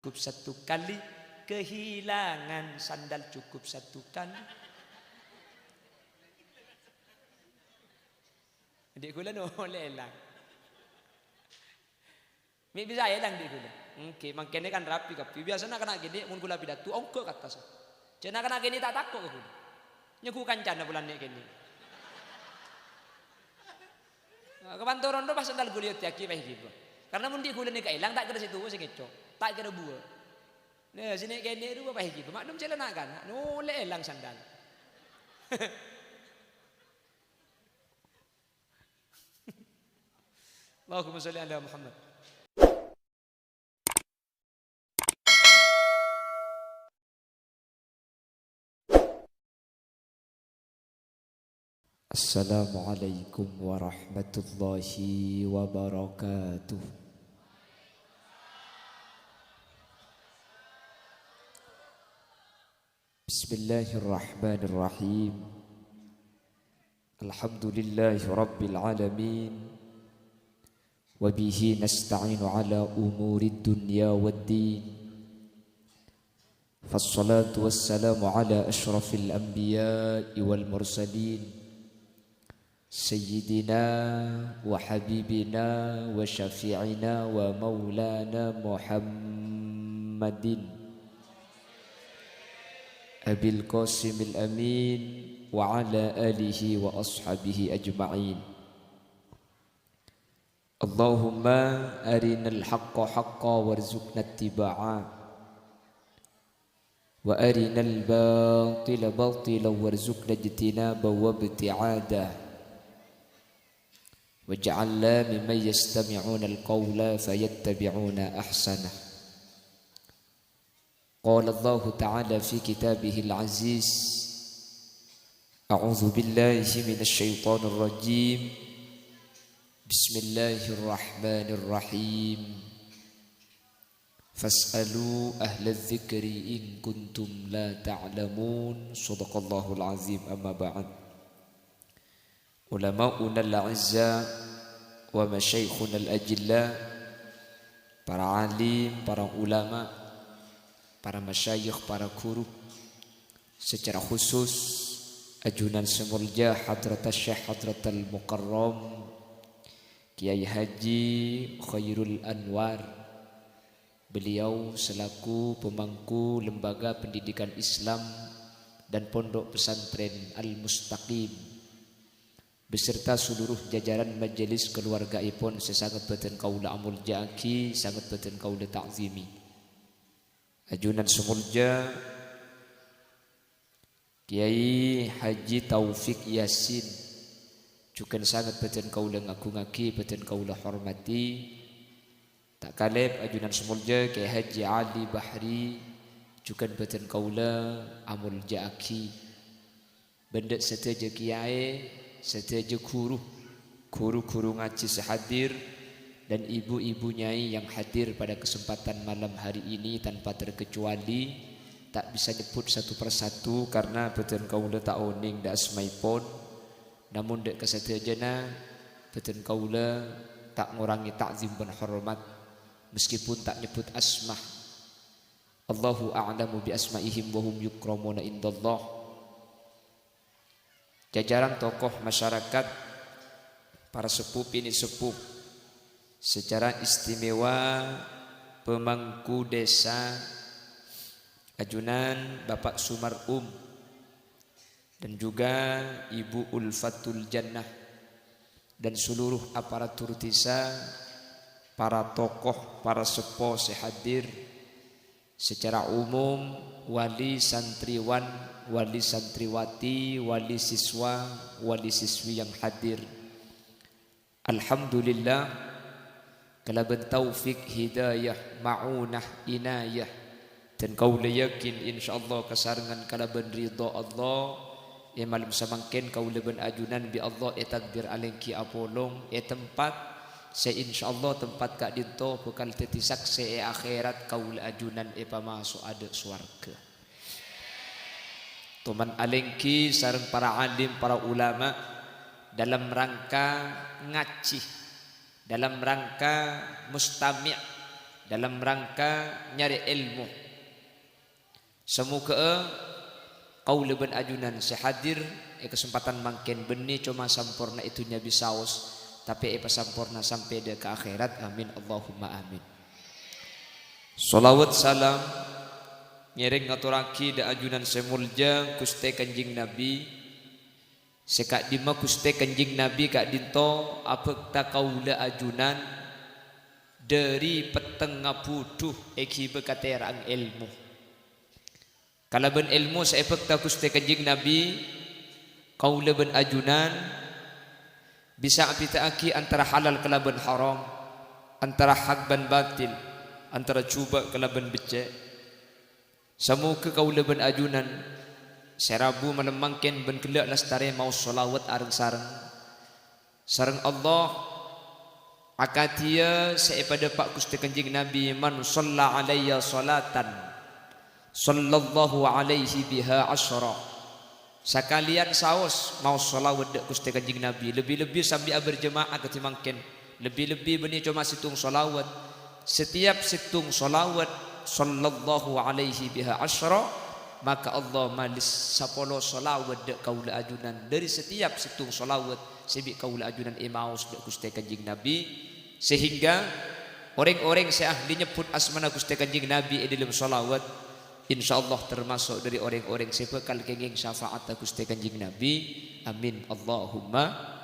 cukup satu kali, kehilangan sandal cukup satu kali. Adik kula no lelang. Mi bisa elang dik kula. Oke, makanya kan rapi kapi. Biasanya kena gede mun kula pidato ongko kata sa. Cenah kena gini tak takut kula. Nyeku kancana bulan nek kene. Kepantoron do pas sandal kula tiaki bae gitu. Karena mun di kula nek ilang tak kira situ sing ngecok. Tak kira buah. Nah, sini kene itu apa gitu? Maklum celana kan. No lelang sandal. Allahumma shalli ala Muhammad. Assalamualaikum warahmatullahi wabarakatuh. Bismillahirrahmanirrahim. Alhamdulillahi rabbil alamin. Wabihi nasta'inu ala umurid dunya waddin. Fassalatu wassalamu ala ashrafil anbiya'i wal mursalin. Sayyidina wa habibina wa syafi'ina wa maulana Muhammadin Abil Qasimil Amin wa ala alihi wa ashabihi ajma'in. Allahumma arinal haqqa haqqa warzuqna ittiba'a wa arinal batila batila warzuqna ijtinaba wa ibti'ada waj'alna mimman yastami'una al-qawla fayattabi'una ahsanah. Qala Allah Ta'ala fi kitabihil aziz. A'udzu billahi minasy syaithanir rajim. Bismillahirrahmanirrahim. Fas'alu ahla dzikri in kuntum la ta'lamun. Shadaqallahul azim. Amma ba'd. Ulama'una al-'izza wa masyaikhuna al-ajilla, para alim, para ulama, para masyayikh, para guru, secara khusus ajunan semulja Hadrat Syekh Hadratul Mukarram Kiai Haji Khairul Anwar. Beliau selaku pemangku Lembaga Pendidikan Islam dan Pondok Pesantren Al-Mustaqim beserta seluruh jajaran majelis keluargaipun sesangat batin kaula amul jaki, sangat batin kaula ta'zimi. Ajunan semulja Kiai Haji Taufik Yasin juga sangat batin kaula ngaku-ngaki, batin kaula hormati. Tak kalep ajunan semulja Kiai Haji Ali Bahri juga batin kaula amul jaki. Benda seteja kiai, seteja guru ngaji sehadir, dan ibu-ibu nyai yang hadir pada kesempatan malam hari ini tanpa terkecuali. Tak bisa nyebut satu persatu karena beten kaula tak oning dak asmaipun. Namun dek kesetejana beten kaula tak ngurangi takzim dan hormat meskipun tak nyebut asma. Allahu a'lamu bi asmaihim wa hum yukramuna indallah. Jajaran tokoh masyarakat, para sepuh ini sepuh, secara istimewa pemangku desa ajunan Bapak Sumar dan juga Ibu Ulfatul Jannah dan seluruh aparatur desa, para tokoh, para sepuh sehadir, secara umum wali santriwan, wali santriwati, wali siswa, wali siswi yang hadir. Alhamdulillah, kalaban taufik, hidayah, ma'unah, inayah, dan kaula yakin insyaallah kasarengan kalaban ridha Allah ya malam samangken kaula ben ajunan bi Allah e takdir alengki apolong e tempat se insyaallah tempat kak dinto bekal tetisak se e akhirat kaula ajunan e pamasuk ada swarga. Tuman alengki sareng para alim, para ulama dalam rangka ngaji, dalam rangka mustami' dalam rangka nyari ilmu. Semoga kaula ben ajunan sehadir kesempatan mangken benih cuma sampurna itunya bisaos tapi sampurna sampai dia ke akhirat. Amin Allahumma amin. Salawat salam nyering ngaturaki da ajunan semulja Gusti Kanjeng Nabi sekak dima Gusti Kanjeng Nabi kak dinto apa ta kaula ajunan dari peteng ngapuduh eki bekaterang ilmu. Kalau ben ilmu seepek ta Gusti Kanjeng Nabi kaula ben ajunan bisa apitaaki antara halal kalaban haram, antara hak ban batil, antara cuba kalaban becek. Semoga kaula ben ajunan serabu malam mangken ben kelak lestari mau solawat areng sareng Allah akatia seepada Pak Gusti Kanjeng Nabi man shalla alayya salatan sallallahu alaihi biha asyara. Sekalian saos mau sholawat dek Gusti Kanjeng Nabi lebih-lebih sambil berjemaah ketimangken lebih-lebih benih cuma situng sholawat. Setiap situng sholawat sallallahu alaihi biha asyara maka Allah malis 10 sholawat dek kaula ajunan dari setiap situng sholawat sebi kaula ajunan imaus dek Gusti Kanjeng Nabi sehingga orang-orang seahli nyebut asmana Gusti Kanjeng Nabi dalam sholawat insyaallah termasuk dari orang-orang sebekal kenging syafaat Gusti Kanjeng Nabi. Amin Allahumma.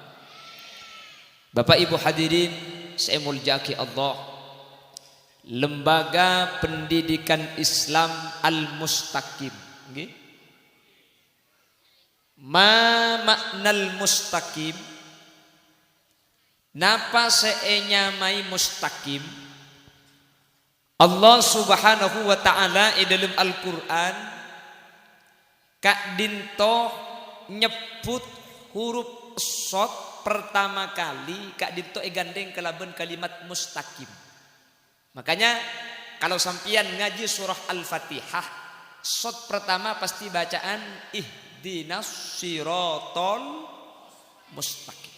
Bapak Ibu hadirin saya muljaki Allah, Lembaga Pendidikan Islam Al-Mustaqim nggih. Ma maknal mustaqim? Napa senyamai mustaqim? Allah Subhanahu wa taala dalam Al-Qur'an kak dinto nyebut huruf shad pertama kali kak dinto gandeng kelaban kalimat mustaqim. Makanya kalau sampian ngaji surah Al-Fatihah shad pertama pasti bacaan ihdinas siratal mustaqim.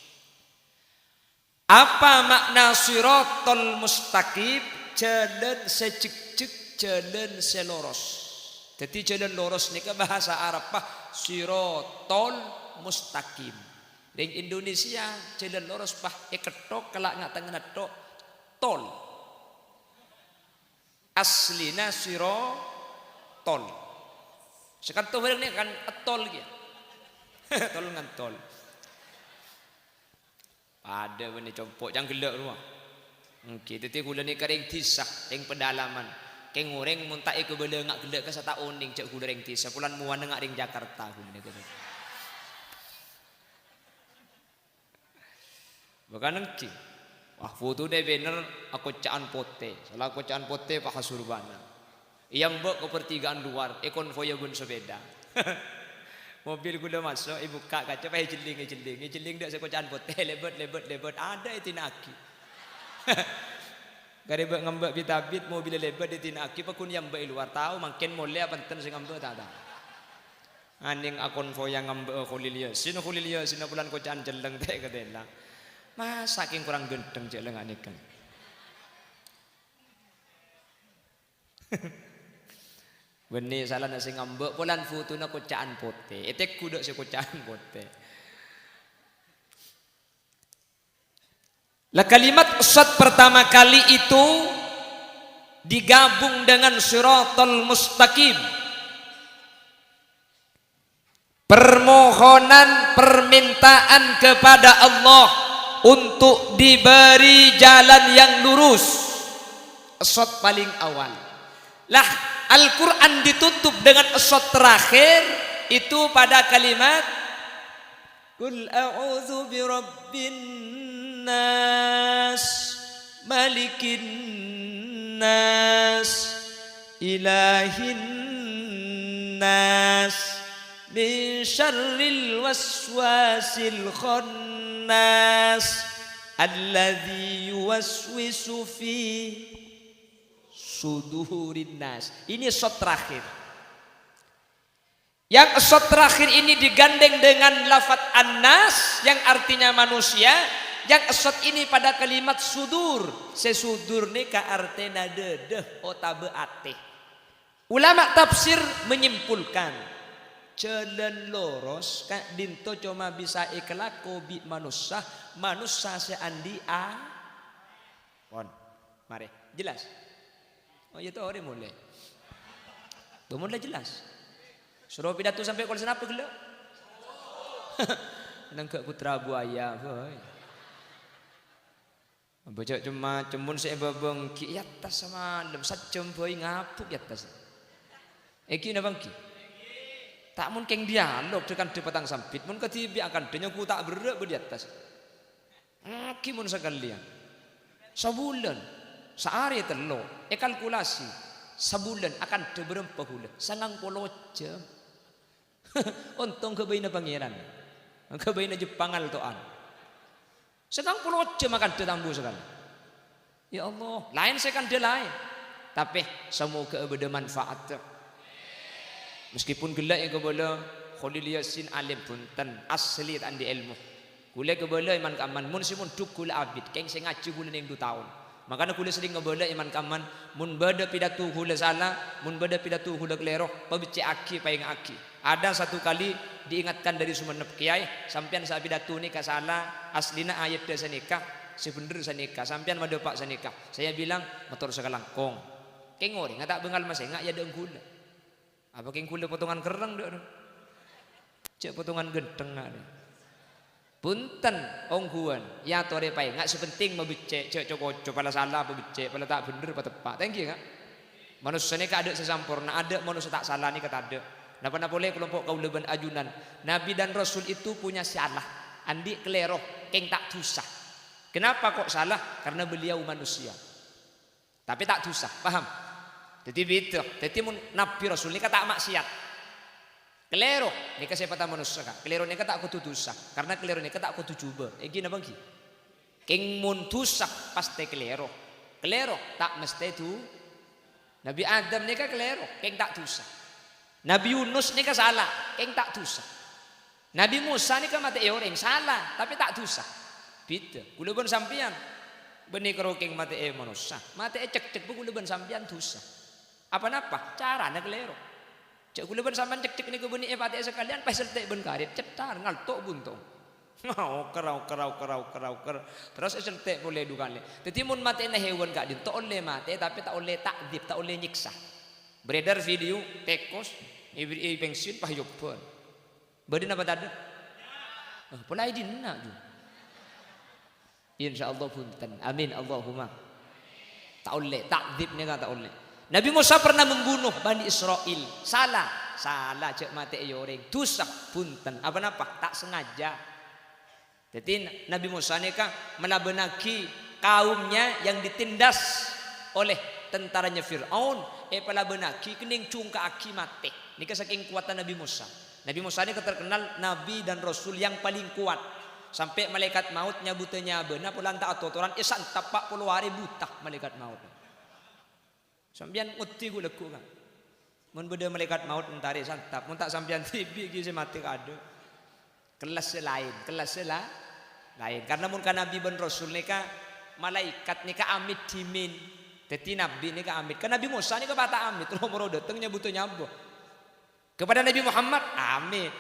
Apa makna siratal mustaqim? Jalan secek-cek, jalan seloros. Jadi jalan loros ni ke bahasa Arab pah sirotol mustaqim. Di Indonesia jalan loros pah ketok kelak nggak tangan tok tol. Aslina sirotol. Sekarang tuh ini kan tol gitu. Tol ngan tol. Ada benih compok jangan gelak rumah. Okey, tetapi gula ni kering tisah yang pedalaman. Keng orang muntai ke bela ngak gelak ke sata oning cak gula ring tisah. Pulan muan ngak ring Jakarta gula ni kata. Bukan nengki. Wah foto deh banner aku caan pote. Salah aku caan pote pak Hasurbana. Yang bok ke pertigaan luar. Konvoy bun sepeda. Mobil gula masuk. Ibu kak kaca pay jeling dah saya caan pote. Lebet. Ada itu naki. Garibak ngambak bitabit mobil lebat di tinaki pakun yang baik luar tahu makin mulai banten sing ngambak tak ada. Aning akon foyang ngambak kulilia sino bulan kocan jeleng teh katela. Mas saking kurang gendeng jeleng anikan. Beni salah nasi ngambak bulan futuna kocaan pote. Etek kuda si kocaan pote. Lah kalimat shad pertama kali itu digabung dengan siratal mustaqim. Permohonan permintaan kepada Allah untuk diberi jalan yang lurus. Shad paling awal. Lah Al-Quran ditutup dengan shad terakhir itu pada kalimat Qul a'udzu birabbin nas malikin nas ilahin nas min syarril waswasil khannas alladzi yuwaswisu fi sudurin nas. Ini shot terakhir. Yang shot terakhir ini digandeng dengan lafaz an-nas yang artinya manusia, yang esot ini pada kalimat sudur. Sesudur ni ka artena dedeh otabe ate. Ulama tafsir menyimpulkan jalan loros kak dinto cuma bisa ikhlako bi manusia seandi a. Pon, mari jelas. Oh itu orang mulai. Mulai jelas. Suruh pidato sampai kalau senapa gila. Nangkak putra buaya. Baca cuma cemun saya babang ki atas sama lem sacem boy ngapuk atas. Eki na bangki. Tak mun keng dialog dengan petang sampit mun ketibi akan denya ku tak berak di atas. Aki mun sekalian. Sebulan sehari telo kalkulasi sebulan akan berapa bulan 90 jam. Untung kebaina pangeran. Kebaina Jepangal toan. 90 jam akan ditambah sekali. Ya Allah, lain saya kan dia lain. Tapi semoga bermanfaat. Meskipun gelak yang kebala Khalil Yasin alim punten asli andi ilmu. Kula kebala iman kaman mun simun duk kula abid keng sing ngaji kula ning 2 tahun. Makanya kula sering ngebala iman kaman mun bada pidato kula salah, mun bada pidato kula klerok, pabicek aki paing aki. Ada satu kali diingatkan dari Sumenep Kiai, sampean sa pidato ni ka salah, aslina ayat da sanika, sebener sanika, sampean mada pak sanika. Saya bilang motor sakalangkong. Keng ori ngata bengal mas ngak ya deung kula. Apa keng kula potongan kereng dak. Cek potongan genteng ada. Punten ongguan ya tore pai nggak sepenting mebicek cek cok pala salah pebicek pala tak bener apa tepat thank you kak manusia ni ada sesampurna ada manusia tak salah ni kata ada napa boleh kelompok kaulaban ajunan Nabi dan Rasul itu punya salah andi keleroh keng tak tusah kenapa kok salah karena beliau manusia tapi tak tusah paham jadi betul jadi Nabi Rasul ni kata maksiat kelero ni kesempatan manusia kak kelero ni kata aku tutusah karena kelero ni kata aku tujuba gini bangki keng mun tusah pasti kelero tak mesti tu Nabi Adam ni kan kelero keng tak tusah Nabi Yunus ni kan salah keng tak tusah Nabi Musa ni kan mati orang salah tapi tak tusah beda kula ben sampean benih karo keng mati manusia mati cek kula ben sampean tusah apa-apa cara nak kelero cek kula ben sampean cek ni kebuni fatih sekalian pas seltek ben karet cetar ngaltok buntong. Kerau terus seltek boleh dukane. Dadi mun mate na hewan gak din to oleh mate tapi tak oleh takdib tak oleh nyiksa. Beredar video tekos ibri pensiun pahyopon. Badin apa tadi? Pulai dinna ju. Insyaallah punten. Amin Allahumma. Tak oleh takdib ni tak oleh. Nabi Musa pernah membunuh Bani Israel. Salah cek mati yoreng. Dosa punten. Apa-apa tak sengaja. Jadi Nabi Musa ni kan melabenaki kaumnya yang ditindas oleh tentaranya Fir'aun. Pelabenaki kening cungka aki mati. Ini saking kuatan Nabi Musa. Nabi Musa ni terkenal Nabi dan Rasul yang paling kuat. Sampai malaikat maut nyabutnya benar pulang tak atoran. Santap 40 hari buta malaikat maut. Sampian uti gue leku kan, mun beda malaikat maut mentari santap, mun tak sampian tibi gisi mati kado, kelas lain, karena mun kan Nabi ben Rasul nika malaikat nika amit dimin, jadi Nabi nika amit, kan Nabi Musa nika bata amit, nomor dateng nyabutu nyambo, kepada Nabi Muhammad amit,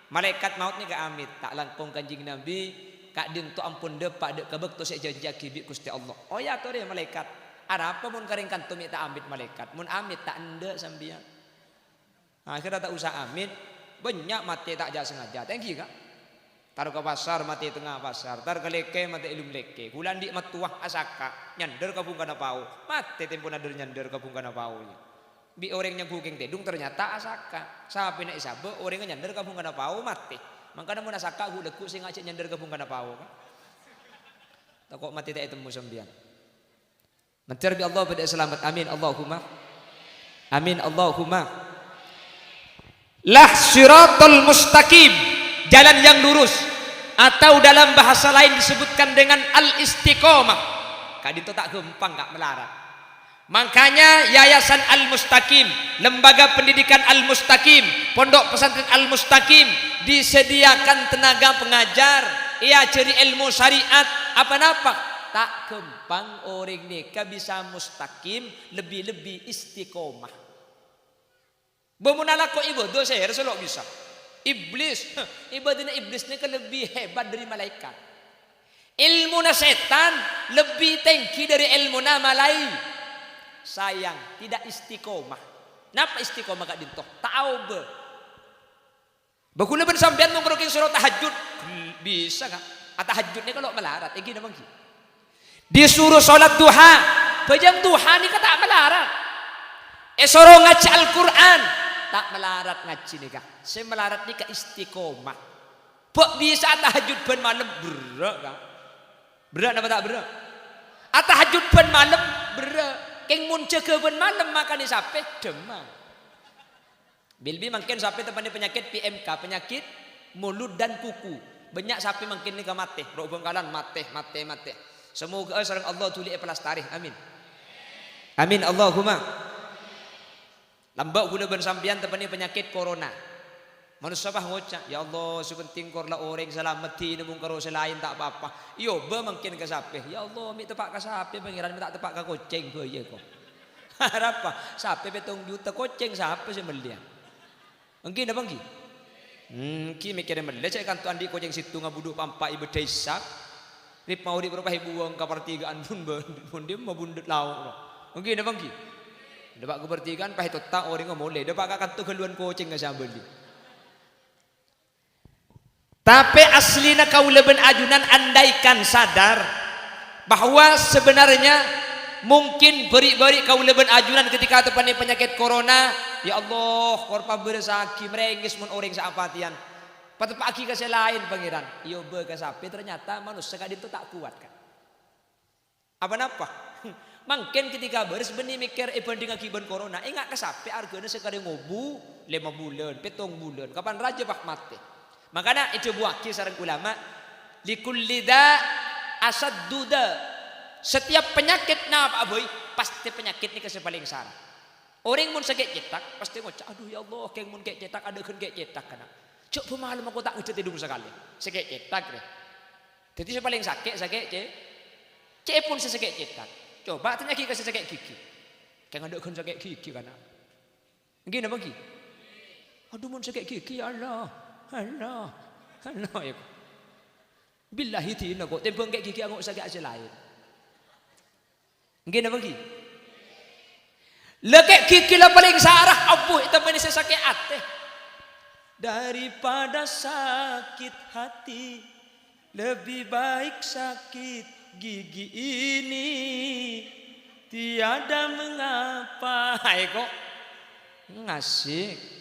malaikat maut nika amit, tak langkong kanjing Nabi, kak dinto ampun depak dek kebek tu saya janji akibi Gusti Allah, oh ya tuh dia malaikat. Ada apa mun karing kantum tak amit malaikat mun amit tak ende sambian akhirnya tak usah amit banyak mati tak jasa sengaja thank you kak taruh ke pasar mati tengah pasar tar ke leke mati ilum leke kulan di matuah asaka nyander kabung kana pau mati tempo nader nyander kabung kana pau bi orangnya kuking tedung ternyata asaka sapi na isabe orangnya nyander kabung kana pau mati makanya mun asaka huleku sing ngajak nyander kabung kana pau kak tak kok mati tak temu sambian Mencerbi Allah pada selamat. Amin Allahumma. Amin Allahumma. Lah siratul mustaqim, jalan yang lurus, atau dalam bahasa lain disebutkan dengan al-istiqomah. Kadi itu tak gampang gak melarat. Makanya Yayasan Al-Mustaqim, Lembaga Pendidikan Al-Mustaqim, Pondok Pesantren Al-Mustaqim disediakan tenaga pengajar ia cari ilmu syariat apa-apa tak kempang orang nikah bisa mustaqim lebih-lebih istiqomah. Bemunala kok ibadah saya Rasulullah bisa. Iblis, ibadahnya iblis ini kan lebih hebat dari malaikat. Ilmu na setan lebih tinggi dari ilmu na malai. Sayang, tidak istiqomah. Napa istiqomah kak dintoh? Ta'awbe. Baguna ben sampean mau ngerokin surah tahajud bisa kak? Tahajud ini kalau melarat, gini bang. Disuruh sholat duha, bajang duha ini kata melarat. Suruh ngaji Al-Quran, tak melarat ngaji nih kak. Saya melarat nih kak istiqomah. Bok bisa tahajud ben malam berak kak. Berak apa tak berak? Tahajud ben malam berak. Keng muncul ke ben malam makan ni sampai demam. Bilbi makin sampai tempatnya penyakit PMK, penyakit mulut dan kuku. Banyak sampai makin ni ke mati, roh bengkalan mati. Semoga sareng Allah tuli pelastari. Amin. Amin Allahumma. Lambak guna ben sampean tempatnya penyakit corona. Manusia bah ngocak, ya Allah sepenting korla orang selamat ti nemung karo selain tak apa-apa. Yo be mungkin ke sape. Ya Allah mi tepak ke sape pangeran mi tak tepak ke koceng be ye kok. Harap apa? Sape petong juta koceng sape sih melian. Mungkin apa ngi? Ki mikirnya melian cek kan tu andi koceng situ ngabuduk pampak ibu desa. Rip mau di berubah buang kapar tigaan pun dia mau bundet lauk. Mungkin apa ngi? Dapat kebertigaan pahit otak orang ngomole. Dapat kan tu keluan koceng ke sabeli. Tapi aslinya kau leben ajunan andaikan sadar bahwa sebenarnya mungkin beri-beri kau leben ajunan ketika terpani penyakit corona. Ya Allah, korpa bersaki merengis mun orang seapatian. Patepaki kasih lain pangeran. Iyo berkesapi ternyata manusia kadin itu tak kuat kan. Apa-apa? Mungkin ketika beres benih mikir banding akibat corona. Ingat kesapi arganya sekali ngobu 5 bulan, 7 bulan. Kapan raja pak mati? Makanya itu buaki sareng ulama likulli da asadduda. Setiap penyakit na Pak Boy pasti penyakit ni kasi paling sarah. Orang mun sakit cetak pasti ngocak aduh ya Allah keng mun kek cetak ada kan kek cetak kana. Cuk pemahaman aku tak udah tidur sekali. Sakit cetak deh. Jadi saya paling sakit ce pun saya sakit cetak. Coba tanya gigi kasi sakit gigi. Keng ada kan sakit gigi kana. Gini apa gigi? Aduh mun sakit gigi ya Allah. Allah ya. Billahi tina kok tempeng kayak gigi angok sakit aja lain. Gini apa gigi? Lekek gigi lah paling sarah abuh itu mana saya sakit hati. Daripada sakit hati lebih baik sakit gigi ini. Tiada mengapa. Hai kok ngasih.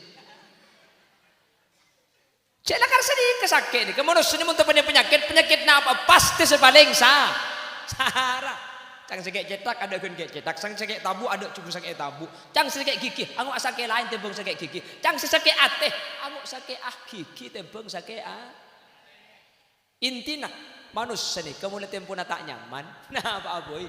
Cek nakar sedih kesakit ni. Kemudian sini mun penyakit na apa pasti sebaling sarah. Cang sakit cetak ada kun cetak, cang sakit tabu ada cukup sakit tabu. Cang sakit gigi, anguk sakit lain tembung sakit gigi. Cang sakit ate, anguk sakit gigi tembung sakit Intina manusia ni kemudian tempo na tak nyaman. Nah apa aboy,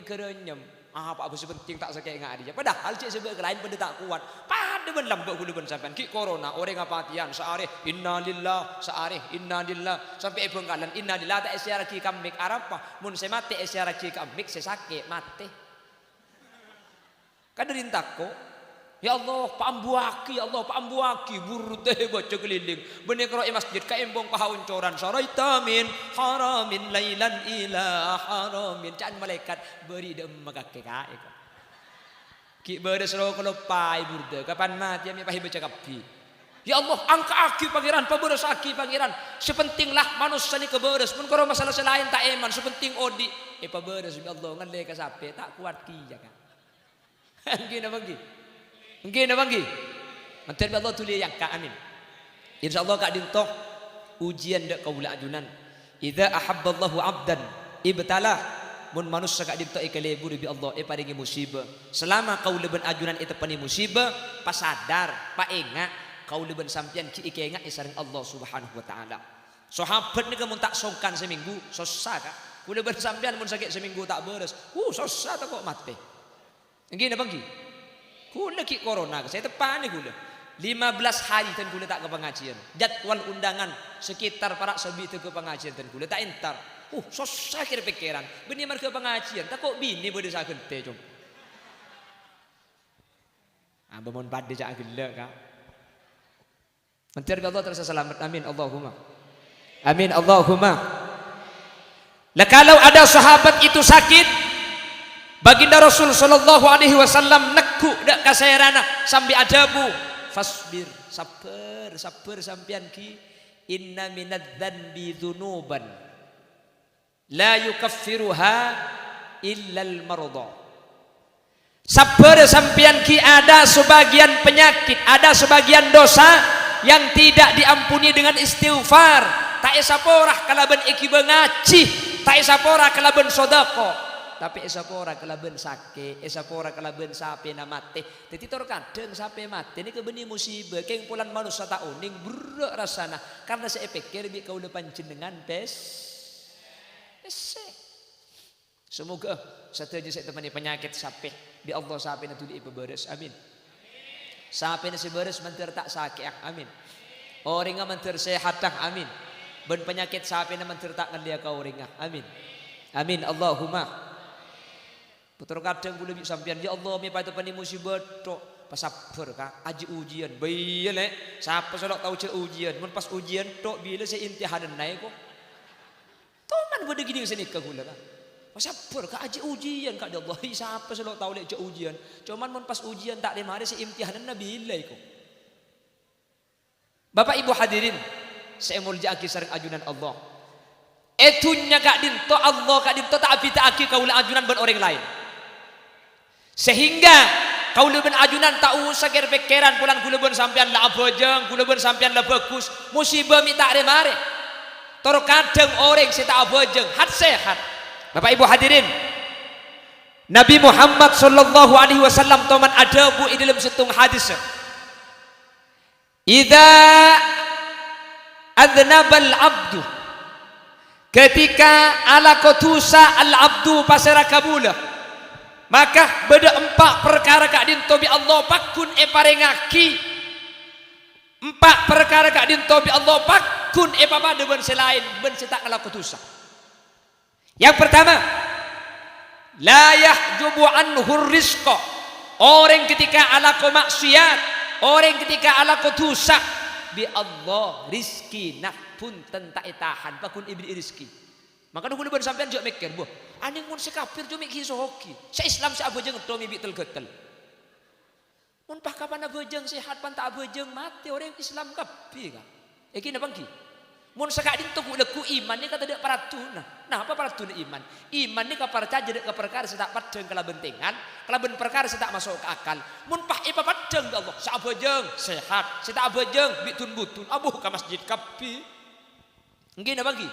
kerenyem. Apa sepenting tak sakit ngak dia. Padahal cik sebab lain pada tak kuat. Pada ben lambak gula ben sampean ki corona orang apatian seareh innalillah seareh innalillah sampai bengkalan innalillah tak isyara ki kamik arapa mun saya mati isyara ki kamik saya sakit mati. Kadarin takko ya Allah pambuaki ya Allah pambuaki buru teh baca keliling benih karo masjid ka embong pahauncoran saraitamin haramin lailan ila haramin can malaikat beri dem magake kae ki beres ro kalau pai burde kapan mati ami pahi baca kapi ya Allah angka aki pangeran paberes aki pangeran sepentinglah manusia ni keberes pun karo masalah selain tak eman sepenting odi paberes ya Allah ngale ka sape tak kuat ki ya kan gini bagi mungkin apa lagi? Nanti Allah tulis yang ka amin. Insyaallah kak dintoh ujian dak kaula ajunan. Idza ahabballahu 'abdan ibtalah mun manusia kak dintoh ikalebu bi Allah paringi musibah. Selama kaula ben ajunan itu pani musibah, pas sadar, pa ingat kaula ben sampean ki ingat sareng Allah Subhanahu wa taala. Sahabat ni mun tak songkan seminggu, susah kak. Kula ben sampean mun sakit seminggu tak beres. Susah tak kok mati. Ngene apa lagi? Kula ki corona saya tepan ni kula. 15 hari tan kula tak ke pengajian. Jadwal undangan sekitar para sabi itu ke pengajian tan kula tak entar. Susah kira pikiran. Bini mar ke pengajian, tak kok bini boleh sa gente cum. Abang bade jak gelak ka. Mentir Allah terus selamat. Amin Allahumma. Amin Allahumma. Lah kalau ada sahabat itu sakit, baginda Rasul sallallahu alaihi wasallam neku dak kasairana sambil adabu, fasbir, sabar sampean ki, inna minadz dzanbi dzunuban la yukaffiruha illa al-marda. Sabar sampean ki, ada sebagian penyakit, ada sebagian dosa yang tidak diampuni dengan istighfar. Tak esaporah kalaban iki bengaci, tak esaporah kalaban sodako, tapi esapora kalaban sakit, esapora kalaban sape na mati. Jadi kadang sape mati ini kebeni musibah, keng pulan manusia tak uning berak rasana, karena saya pikir bi kau depan jenengan semoga satu aja saya temani penyakit sape di Allah sape na tuli ibabares, amin. Sape na si bares mentir tak sakit, amin. Orang mentir sehat, amin. Ben penyakit sapi na mentir tak ngelia kau ringah, amin. Amin Allahumma. Putar kadang kula bi sampean, ya Allah mi patu pani musibah tok pasabar ka aji ujian bayi le siapa selok tahu ce ujian mun pas ujian tok bila saya imtihanan naik kok toman bode gini sini ka kula ka pasabar ka aji ujian ka Allah siapa selok tahu le ce ujian cuman mun pas ujian tak de mari saya imtihanan bila kok. Bapak Ibu hadirin saya mulja aki sareng ajunan Allah. Etunya kak dinto Allah kak dinto tak abita aki kaula ajunan ben orang lain. Sehingga kaula ben ajunan tak usah ker pikiran pulan kula ben sampean la abojeng, kula ben sampean la bagus, musibah mi tak remare. Tor kadang orang si tak abojeng, hat sehat. Bapak Ibu hadirin, Nabi Muhammad sallallahu alaihi wasallam toman adabu di dalam setung hadis. Idza adnabal abdu, ketika ala kotusa al abdu pasera kabula, maka beda empat perkara kak dinto bi Allah pakun parengaki, empat perkara kak dinto bi Allah pakun pabade ben selain ben setak ala kotusa. Yang pertama, la yahjubu anhu rizqa, orang ketika ala ko maksiat, orang ketika ala kotusa bi Allah rizki nak pun tentak tahan pakun ibri rizki. Maka dulu ben sampean jok mikir, boh aning mun sekafir jo mik hoki. Se Islam se abojeng to mi bitel getel. Mun pah kapan abojeng sehat pan tak abojeng mati orang Islam kapi ka. Iki napa ki? Mun sekak dinto ku leku iman ni kata dak paratuna. Nah apa paratuna iman? Iman ni ka percaya dek ka perkara setak padeng kala bentengan, kala ben perkara setak masuk ke akal. Mun pah ipa padeng Allah, sa abojeng sehat, setak abojeng bitun butun abuh ka masjid kapi. Nggih napa ki?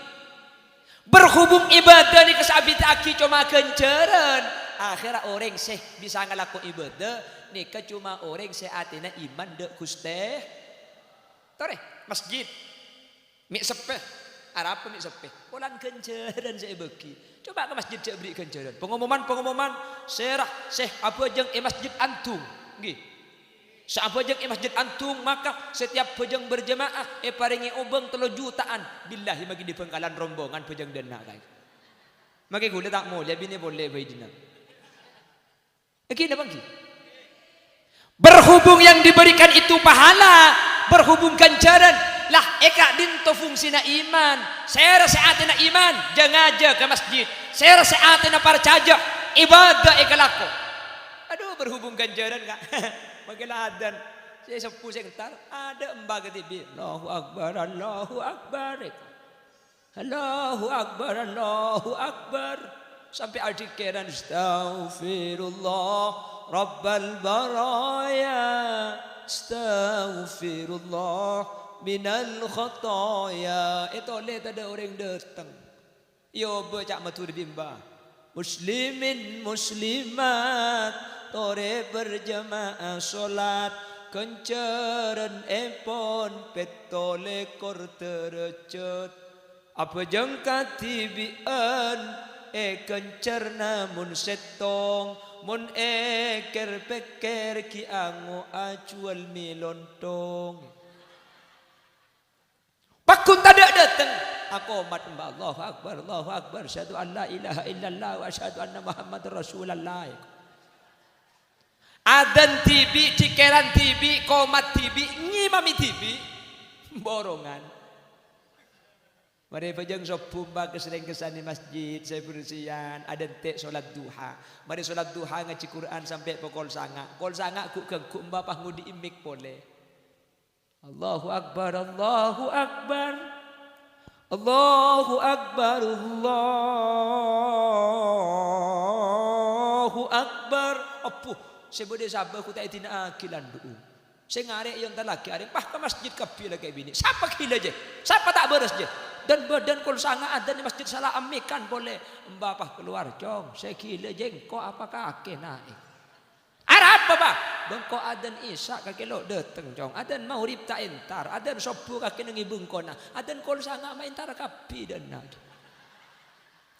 Berhubung ibadah ni kasabit aki cuma kenceran. Akhirnya orang seh bisa ngelaku ibadah ni cuma orang seh atina iman dek Gusti. Tore masjid mik sepeh arep mik sepeh polan kenceran saya bagi coba ke masjid saya beri kenceran pengumuman serah seh abojeng masjid antum nggih saabojeng masjid antum maka setiap bojeng berjemaah paringi obeng 3 jutaan billahi magi di pengkalan rombongan bojeng dena kae magi gule tak mau jadi ni boleh bae dina iki napa ki berhubung yang diberikan itu pahala berhubung ganjaran lah eka dinto fungsina iman saya rasa atina iman jangan aja ke masjid saya rasa atina percaya ibadah eka lako aduh berhubung ganjaran kak magilah adan saya sepuh saya ntar ada embag tibi Allahu akbar Allahu akbar Allahu akbar Allahu akbar sampai adikeran astaghfirullah rabbal baraya astaghfirullah minal khotoya itu lihat ada orang datang yo baca matur bimba muslimin muslimat tore berjamaah solat kencaran epon petole kor terecut apa jengkati bian kencar namun setong mun eker peker ki ango acual melontong. Pakun tada datang aku mat Allahu akbar syahadu an la ilaha illallah wa syahadu anna muhammadar rasulullah. Adan tibi cikeran tibi komat tibi ngimami tibi borongan. Mari pajang sopumba kesering kesani masjid saya bersian ada tek solat duha. Mari solat duha ngaji Quran sampai pukul sanga. Kol sanga ku kengku mbapah ngudi imik boleh. Allahu akbar Allahu akbar. Allahu akbar Allahu akbar. Apuh saya boleh sabar ku tak tina akilan dulu. Saya ngarek yang talaki arek pah ke masjid kapi lagi bini. Siapa gila je? Siapa tak beres je? Dan badan kol sangat ada di masjid salah amikan boleh mbapah keluar cong saya gila jengko apakah ake naik arah apa bah bengko adan isa kaki lo dateng cong adan mau rip tak entar adan sopu kaki nengi bengkona adan kol sangat main tar kapi dan nak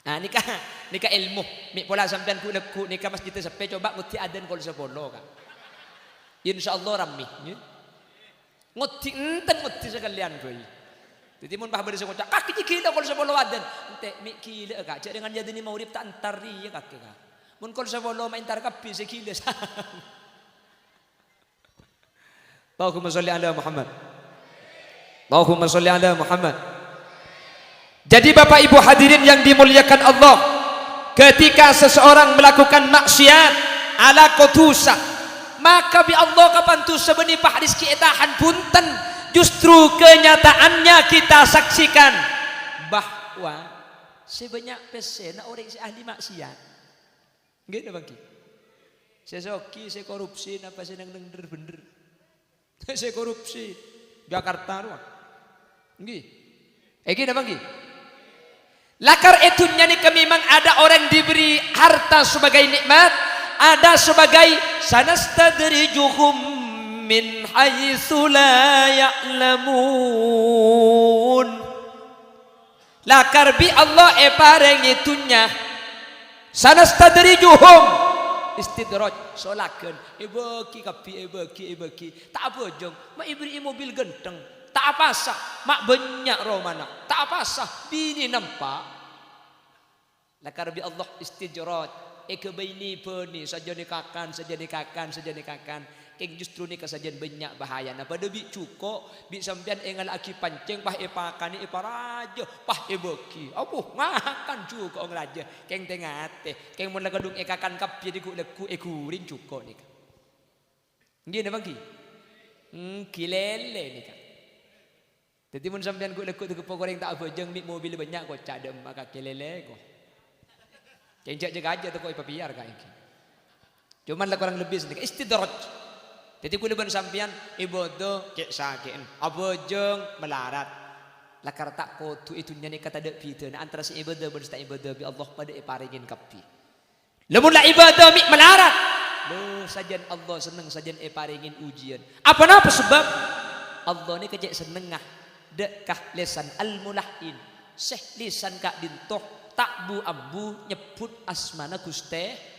nah nikah ilmu mik pola sampean ku leku nikah masjid sepe coba nguti adan kol sepolo kan insyaallah rami nguti enten nguti sekalian boy. Jadi mun bah beri sekocak kaki gila kalau sebolo adan ente mik gila kak cak dengan jadi ni mau rip tak antar dia kaki kak mun kalau sebolo main tar kapi sekila Allahumma sholli ala Muhammad Allahumma sholli ala Muhammad. Jadi Bapak Ibu hadirin yang dimuliakan Allah, ketika seseorang melakukan maksiat ala kotusa maka bi Allah kapan tu sebeni pahris ki etahan punten. Justru kenyataannya kita saksikan bahwa sebanyak pesen orang si ahli maksiat. Gitu bang. Saya soki, saya korupsi, napa saya nang bener. Saya korupsi Jakarta ruang. Gini bang. Lakar etunya nih memang ada orang diberi harta sebagai nikmat, ada sebagai sanastadrijuhum min haitsu la ya'lamun. Lakar bi Allah pareng itunya sanastadrijuhum istidraj solakeun ebeki kapi ebeki tak bojong mak ibri mobil genteng tak apa sah mak banyak romana tak apa sah bini nampak. Lakar bi Allah istidraj kebaini peni saja nikakan keng justru ni kesajian banyak bahaya na pada bi cuko bi sampean engal aki pancing pah epakani eparaja pah ebeki abuh ngakan cuko ong raja keng tengate keng mun lagadung ekakan kap jadi ku leku ekuring cuko ni ngene bang ki kilele ni kan jadi mun sampean ku leku tu goreng tak bojeng mi mobil banyak kok cadem maka kilele ko keng jaga aja tu ko ipapiar ka iki cuman lah kurang lebih sedikit istidraj. Jadi kuliban sampian ibodo kek sakeun abojeng melarat lakar tak kotu itu nyani kata dek piteun antara si ibodo bersta ibodo bi Allah pada iparingin kapi lamun la ibodo mi melarat lo sajan Allah seneng sajan iparingin ujian apa napa sebab Allah ni kecek senengah dekah lisan al mulahin seh lisan kak dintoh tak bu ambu nyebut asmana Guste.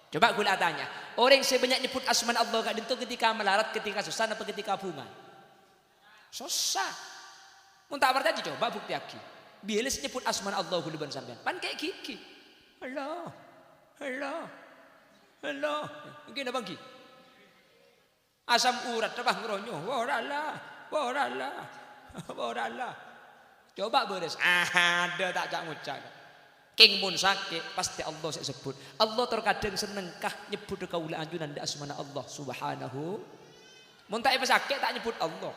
Coba gula tanya, orang sebanyak nyebut asman Allah kak dinto ketika melarat, ketika susah, apa ketika bunga? Susah. Mun tak bertanya coba bukti aki. Bilis nyebut asman Allah kuliban sampean. Pan kayak gigi. Allah. Mungkin abang ki. Asam urat tabah ngeronyo. Warala. Coba beres. Ada tak cak ngucak. King mun sakit pasti Allah saya sebut. Allah terkadang senengkah nyebut kaula anjunan da asmana Allah subhanahu. Mun tak sakit tak nyebut Allah.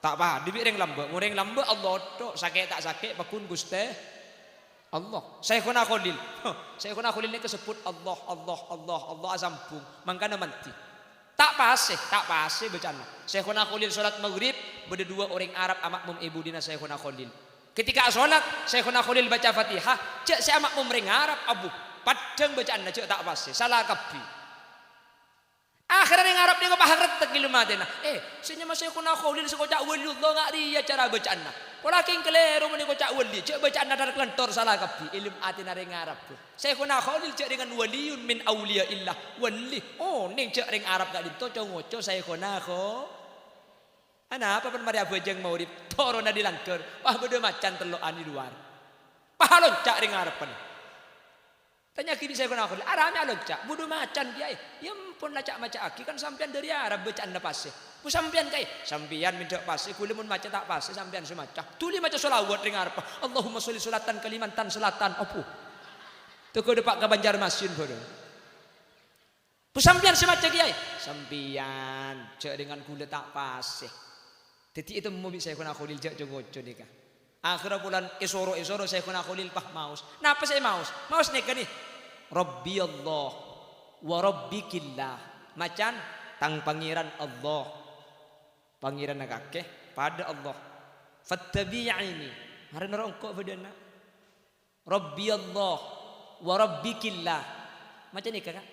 Tak apa, dibireng lambe, mureng lambe Allah tok sakit tak sakit pakun Guste Allah. Syekhuna Khalil. Syekhuna Khalil ni kesebut Allah asampung. Mangkana mati. Tak pasih bacana. Syekhuna Khalil salat maghrib berdua orang Arab makmum ibu dina Syekhuna Khalil. Ketika sholat, Syekhuna Khalil baca Fatihah, cek saya makmum ring Arab abu, padang bacaan cek tak pasti, salah kapi. Akhirnya ring Arab dia ngepah tegil matena. Senya masih kuna kholil sekocak wali Allah ngak dia cara bacaan. Walakin keliru meni kocak wali. Cek bacaan dar kelentor salah kapi. Ilm atina ring Arab. Saya kuna kholil cek dengan waliyun min auliya illah. Wali. Oh ning cek ring Arab gak dito ngoco saya kuna kho. Ana apa pen mari abajeng mau di torona dilangker. Wah bodo macan telokan di luar. Pahalon cak ring Arab pen. Tanya kini saya kena akul, arahnya loncak, bodoh macan dia. Ya ampun lacak macam aki kan sampian dari Arab bacaan dah pasih. Pu sampian kai, sampian minta pasih, kuli mun macam tak pasih sampian semacam. Tuli macam solawat dengar apa? Allahumma sholli salatan Kalimantan Selatan opo. Tu kau dapat ke Banjarmasin bodoh. Pu sampian semacam kiai, sampian cek dengan kulit tak pasih. Jadi itu mobil saya kena akul cek jogojo nikah. Akhirnya bulan isoro saya kena kholil pah maus. Napa saya maus? Maus nih kan nih. Rabbi Allah wa rabbikillah. Macan tang pangeran Allah. Pangeran nakake pada Allah. Fattabi'ini. Hari nerongkok bedana. Rabbi Allah wa rabbikillah. Macam ni kakak.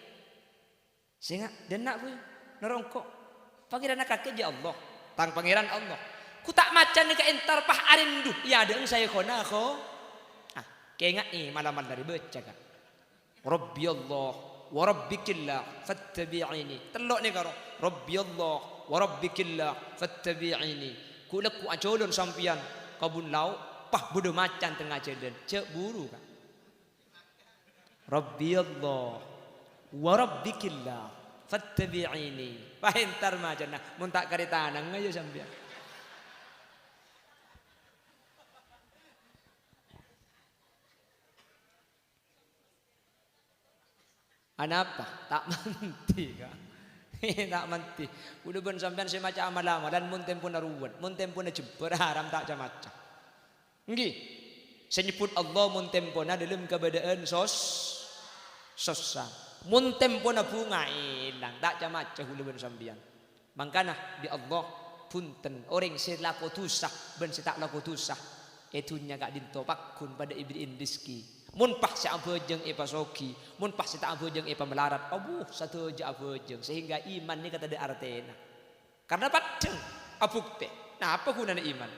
Sehingga dana gue nerongkok. Pangeran nakake je Allah. Tang pangeran Allah. Ku tak macan ni ka entar pah arindu. Ya ada saya kona ko. Kaya nga malaman dari baca ka. Rabbi Allah wa rabbikillah fattabi'ini. Telok ni karo. Rabbi Allah wa rabbikillah fattabi'ini. Kulak ku acolon sampian kabun lau pah bodo macan tengah jalan. Cek buru ka. Rabbi Allah wa rabbikillah fattabi'ini. Pah entar macan nah mun tak kari tanang aja sampian. Anapa? Tak menti ka. Tak menti. Udah ben sampean semacam amal-amalan mun tempun naruwan, mun tempun jemper haram tak macam. Nggih. Senyebut Allah mun tempun dalam keadaan sosa. Mun tempun bunga ilang tak macam udah ben sampean. Mangkana di Allah punten orang selaku tusah ben tak laku tusah. Etunya gak dintopak kun pada ibrin diski. Mun pah si abojeng epa soki, mun pah si tak abojeng epa melarat, abuh satu aja abojeng sehingga iman ni kata de artena. Karena padeng abukte. Nah apa gunanya iman?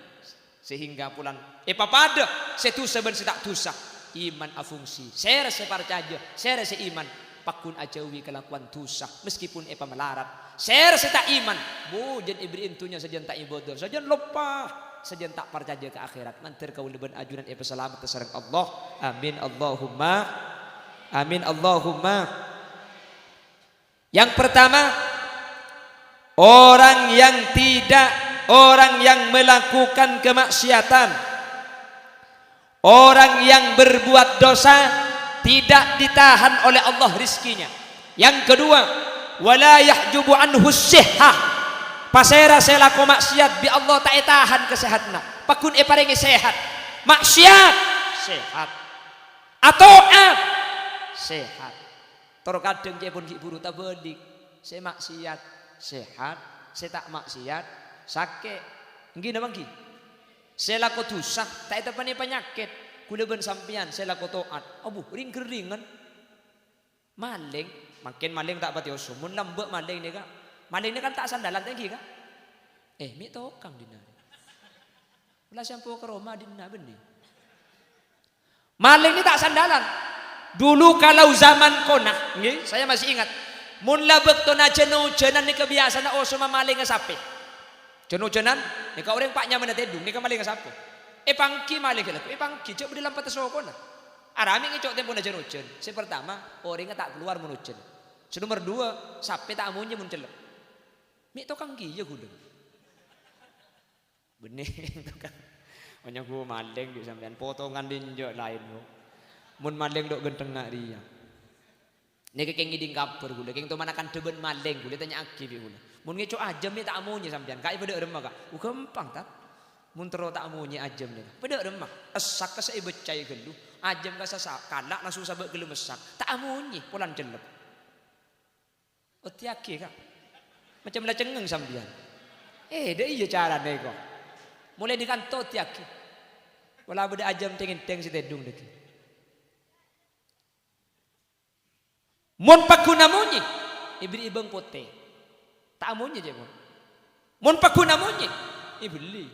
Sehingga pulan epa pada setu seben setak tusa iman afungsi. Saya rasa percaya, saya rasa iman pakun ajawi kelakuan tusa meskipun epa melarat. Saya rasa tak iman, bujen ibrin tunya saja tak ibadah, saja lupa. Saja tak percaya ke akhirat mantir kau leban ajunan epa selamat terserang Allah. Amin Allahumma. Amin Allahumma. Yang pertama, orang yang melakukan kemaksiatan, orang yang berbuat dosa tidak ditahan oleh Allah rizkinya. Yang kedua, wala yahjubu anhu sihhah. Pasera selaku maksiat bi Allah tak tahan kesehatna. Pakun paringi sehat. Maksiat sehat. Atoat sehat. Toro kadang je pun buru ta bedik. Se maksiat sehat, se tak maksiat sakit. Nggih napa nggih? Selaku dosa tak tepani penyakit. Kula ben sampean selaku taat. Abuh ring-ringan. Maling, makin maling tak pati usum. Mun lembek maling ni kak. Maling ni kan tak sandalan tinggi kan? Mi tokang dina. Ulah sampo ke Roma dina benih. Maling ni tak sandalan. Dulu kalau zaman kona, nggih, saya masih ingat. Mun labek to na jenu-jenan ni kebiasaan na oso mamaling nga sapi. Jenu-jenan, ni ka orang paknya mana tedung, ni ka maling nga sapi. Pangki maling ka. Pangki cok di lampat soko na. Arami ngicok tempo na jenu-jen. Si pertama, orang nga tak keluar menujen. Si nomor dua, sapi tak amunnya muncelep. Mi tokang kiye gulung. Benih tokang. Banyak gua maling di sampean potongan dinjok lain gua. Mun maling dok genteng nak dia. Nek keng ngiding kabar gula, keng to manakan deben maling gula tanya aki bi gula. Mun ngecok ajam ni tak amunye sampean. Kai pada remah kak. Gampang tak? Mun tero tak amunye ajam ni. Pada remah. Esak ka sai becai gelu. Ajam ka sa kalak langsung sabek gelu mesak. Tak amunye pulan jelep. Otiake kak. Macam lah cengeng sambian. Dah iya cara nego. Mulai di kantor tiak. Wala beda ajam teng si tedung deki. Mun pakuna munyi ibri ibang pote. Tak amunye je mon. Mon pagun amunye. Beli.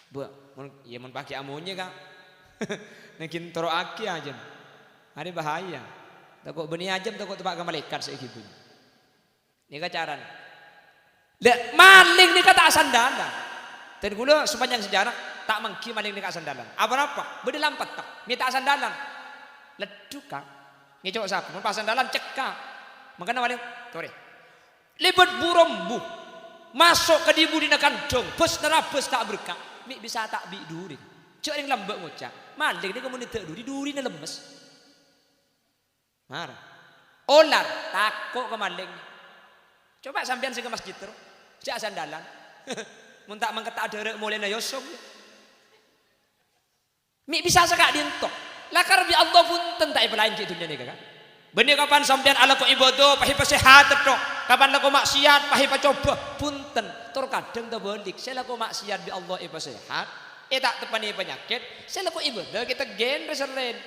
Bu, mon pakai amunye Kak. Mungkin toro aki aja. Hari bahaya. Takut benih ajam takut tebak ke malaikat saiki bunyi. Ini kacaran. Lek maling ni kata sandalan. Dan kula sepanjang sejarah tak mengki maling ni kata sandalan. Apa-apa? Bede lampat tak. Ni tak sandalan. Leduk Kak. Ni cowok sapi, mun pas sandalan cekak. Makanya maling tore. Lebet burombu. Masuk ke dibu dina kandong. Bus nerabus tak berkah. Mi bisa tak bi duri. Cok yang lambak ngocak. Maling ni kemudian tak duri ni lemes. Marah. Olar takut ke maling. Coba sampean sing ke masjid terus. Jak sandalan. Mun tak mangketak derek mulai na yosong. Mi bisa sekak dientok. Lakar bi Allah pun tentai pelain ke dunia ni Kakak. Benih kapan sampean ala ko ibadah pahi sehat tok. Kapan lako maksiat pahi coba punten. Tor kadang tak balik. Saya lako maksiat bi Allah sehat. Tak tepani penyakit. Saya lako ibadah kita gen reseren.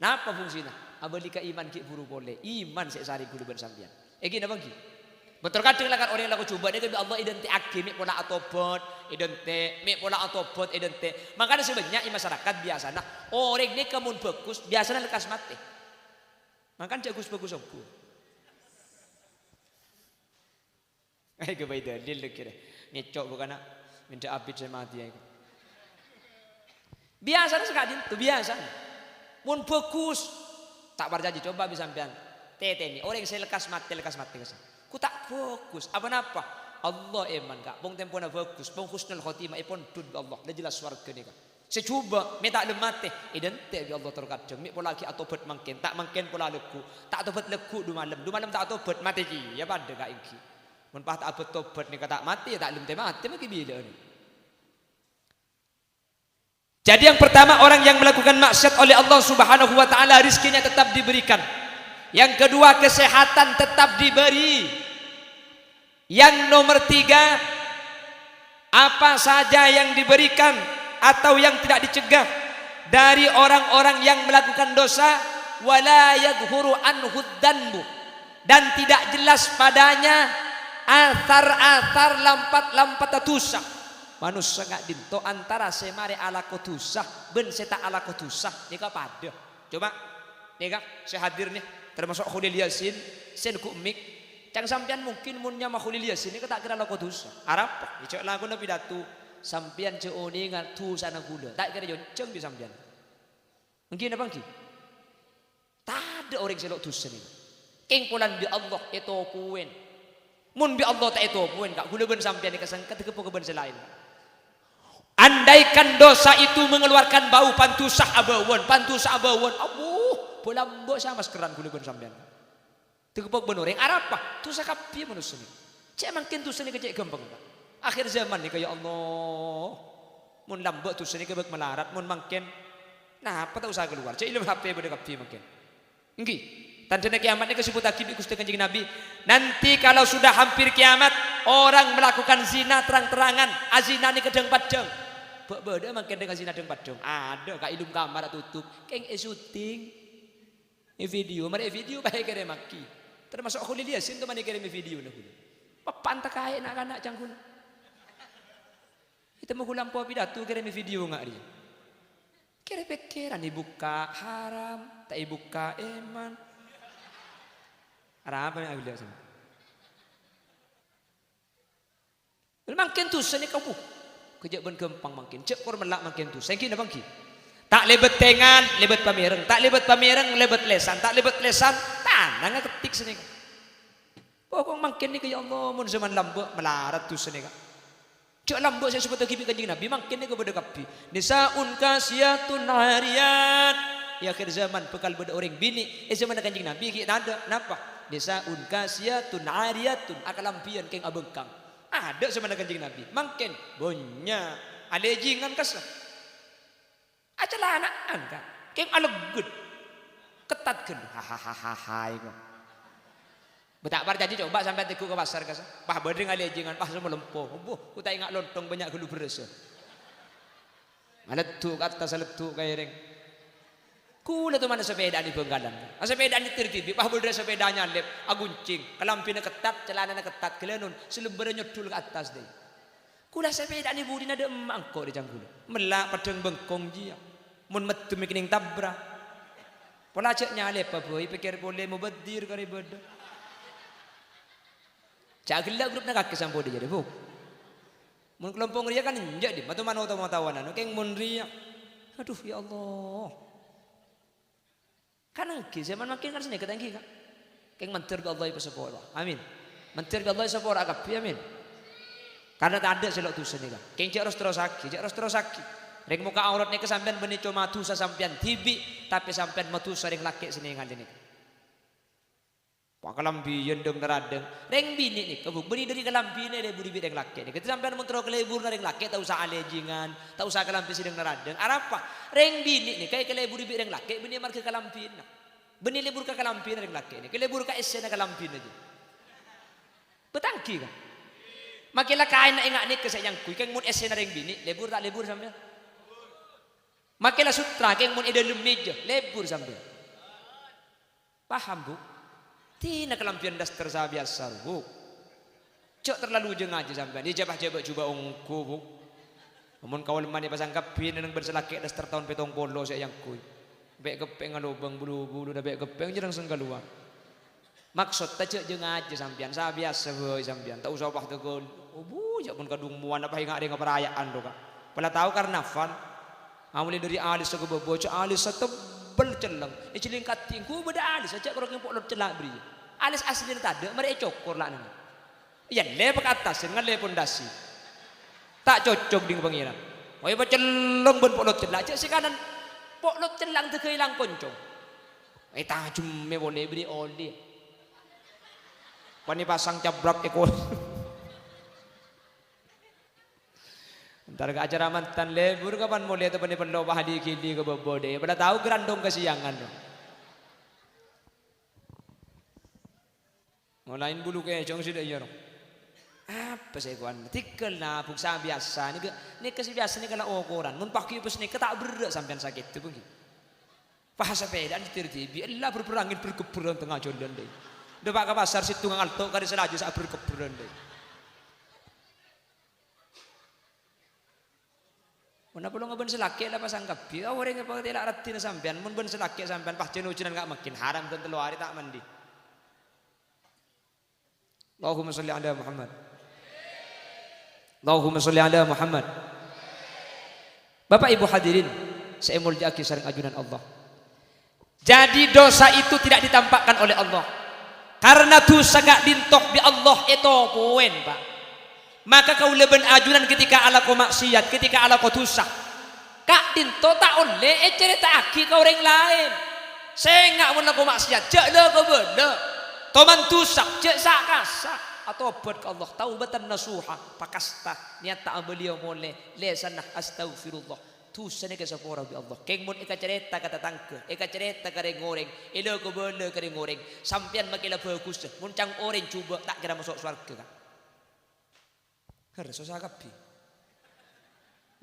Napa fungsinya? Abalika iman ki buru boleh. Iman sik sari kudu ben sampean. Gini apa ki? Betul kadang lah kan orang yang laku coba dia kan Allah identik aki mik pola atobot identik mik pola atobot identik. Makanya sebenarnya di masyarakat biasa nah orang ini kemun bagus biasanya lekas mati. Makanya bagus-bagus aku. Kebaik dalil kira. Ngecok bukan nak minta abid saya mati. Biasanya sekali itu biasa. Mun bagus tak berjanji coba bisa sampean. Tete ini orang yang saya lekas mati ku tak fokus apa-apa Allah eman Kak pong tempona fokus pong husnul khotimah ipon dud Allah dah jelas swarga ni Kak saya cuba me tak lemate identik bi Allah terkadang me pola lagi atobat mangken tak mangken pola leku tak tobat leku du malam tak tobat mati ki ya pada Kak iki mun pah tak abot tobat ni tak mati tak lem mati maki bila ni. Jadi yang pertama orang yang melakukan maksiat oleh Allah Subhanahu wa taala rizkinya tetap diberikan. Yang kedua kesehatan tetap diberi. Yang nomor tiga apa saja yang diberikan atau yang tidak dicegah dari orang-orang yang melakukan dosa wala yadhuru anhu dzanbu dan tidak jelas padanya athar-athar lampat-lampat dosa. Manusia nggak dinto antara semare ala kotusah ben seta ala kotusah nika pada. Coba nika saya hadir nih termasuk Khulil Yasin sen ku mik cang sampean mungkin munnya mah Khulil Yasin nika tak kira la kotusah. Arab cek lagu na pidato sampean ceoni ngatu sana gula tak kira jonceng bi sampean. Mungkin apa ki? Tak ada orang selok dosa ni. King pulan bi Allah itu puen. Mun bi Allah tak itu puen kak gula ben sampean ni kesangkat ke ben selain. Andaikan dosa itu mengeluarkan bau pantusah abawon, abuh, bola mbok sama maskeran gula ben sampean. Tegepok ben orang Arab apa? Tusa kapi manusia ni. Cek makin tusa ni kecek gampang. Akhir zaman ni kaya Allah. Mun lambok tusa ni kebek melarat, mun makin nah apa tak usah keluar. Cek ilmu HP pada kapi makin. Engki, tanda kiamat ni kesebut akib Gusti Kanjeng Nabi. Nanti kalau sudah hampir kiamat, orang melakukan zina terang-terangan, azina ni kedeng padeng. Beda makin dengan zina deng padeng. Ada kak ilum kamar tutup, keng syuting. Video, mari video baik kere maki. Termasuk Khulil Yasin tu mana kirim video nak gula. Papan tak kaya nak anak cangkul. Kita mau gulam po pidato kirim video ngak dia. Kira pikiran dibuka haram, tak dibuka iman. Haram apa yang aku lihat sama. Makin tu seni kamu. Kejak ben gempang makin. Cek kor melak makin tu. Sengki na bangki. Tak lebet tengan, lebet pamireng. Tak lebet pamireng, lebet lesan. Tak lebet lesan, tanang ketik seni. Pokok makin ni kaya Allah mun zaman lambuk melarat tu seni. Cek lambuk saya sebut kipi Kanjeng Nabi makin ni kepada kapi. Nisaun kasiyatun hariyat. Ya akhir zaman bekal beda orang bini. Zaman Kanjeng Nabi kita ada. Napa? Nisaun kasiyatun hariyatun akalampian keng abengkang. Ada sama Kanjeng Nabi. Makin bonya alejingan kasah. Acalah anak-an kan. Keng alegut. Ketat kan. Hahaha itu. Betak bar jadi coba sampai teku ke pasar kasah. Pah badring alejingan pah semua lempoh. Buh, ku tak ingat lontong banyak gelu beres. Maletuk atas letuk kaya ring. Kula tu mana sepeda ni penggalan. Sepeda ni tertibi, pah boleh sepedanya lep, aguncing, kelampina ketat, celananya ketat, kelenun, selebera nyodul ke atas deh. Kula sepeda ni budi nada emangko di janggula. Melak padang bengkong dia. Mun metu mikining tabra. Pola ceknya lep apa boy, pikir boleh mubadir kari beda. Cak gelak grup nak kaki sampo dia jadi bu. Mun kelompok ria kan injak di, matu mana mau tawanan, keng mun ria. Aduh ya Allah. Karena zaman makin kan sini ketanggi kan. Keng mentir bi Allah pasapora. Amin. Mentir bi Allah pasapora agak amin. Karena tak ada selok tu seni kan. Keng cek terus sakit. Reng muka aurat ni kesampean beni cuma tusa sampean tibi, tapi sampean matu sering laki seni ngan ini. Pak kalambi yendeng neradeng. Reng bini ni kebuk beri dari kalambi ni dia budi bideng laki ni. Kita sampean muntro kelebur ngareng laki, tak usah alejingan, tak usah kalambi sedeng neradeng. Arapa? Reng bini ni kayak kelebur bideng laki, bini mar ke kalambi na. Beni lebur ke kalambi ngareng laki ni. Kelebur ke esena kalambi aja. Betangki kan? Makilah kain nak ingat ni kesayang kui, keng mun esena reng bini, lebur tak lebur sampean. Makilah sutra keng mun ide meja, lebur sampean. Paham bu? Tina kelampian daster saya biasa bu. Cok terlalu jeng aja sampai. Ini jabah-jabah coba ongku bu. Namun kawal mani pasang kapin nang berselakek daster tahun petong polo saya yang kui. Bek kepeng alubang bulu-bulu dah bek kepeng jarang senggaluan. Maksud tak cok jeng aja sampean. Saya biasa bu sampean. Tak usah bah tegol. Oh bu, jak pun kadung muan apa ingat dengan perayaan tu kan. Pala tahu karnaval. Mulai dari alis ke bebo, cok alis setebel celeng. Ciling kating ku beda alis aja kalau kempok lot celak beri. Alis asli tak ada, mereka cokor lah nana. Iya lepak atas dengan le pondasi. Tak cocok dengan pengiran. Oh iya celeng ben polot celak. Cek sekanan polot celang tu kehilang koncong. Tajam me boleh beri oli. Pani pasang cabrak ekor. Ntar ke acara mantan lebur kapan mulai tu pani perlu bahadi kili ke bobode. Pada tahu gerandong kesiangan. Mulain bulu kayak cong sudah iya. Apa saya kuan? Tikel na buksa biasa ni kasi biasa ni kalau ukuran. Mun pakai pas ni ketak berak sampean sakit tu pergi. Fahas sepeda ni tertibi. Allah berperangin berkeburan tengah jalan deh. Depak ke pasar situ ngalto kari selaju saat berkeburan deh. Mana perlu ngeben selaki lah pasang kapi. Orang yang pakai tidak rati sampean. Mun ben selaki sampean pas jenuh jenuh enggak makin haram dan telu hari tak mandi. Allahumma salli ala Muhammad. Allahumma salli ala Muhammad. Bapak Ibu hadirin, saya muljaki sering ajunan Allah. Jadi dosa itu tidak ditampakkan oleh Allah. Karena dosa gak dintok bi Allah itu poen, Pak. Maka kau leben ajunan ketika ala kau maksiat, ketika ala kau dosa. Kak dinto tak oleh cerita aki kau orang lain. Saya enggak mun kau maksiat, jak dah kau benda. Toman tusak, cek sakasa atau obat ke Allah taubatan nasuha pakasta niat tak beliau boleh lesanah astaghfirullah tusane ke sapora bi Allah keng mun eka cerita kata tangke eka cerita kare goreng elo ko bele kare goreng sampean makila bagus mun cang oreng coba tak kira masuk surga kan harus susah kapi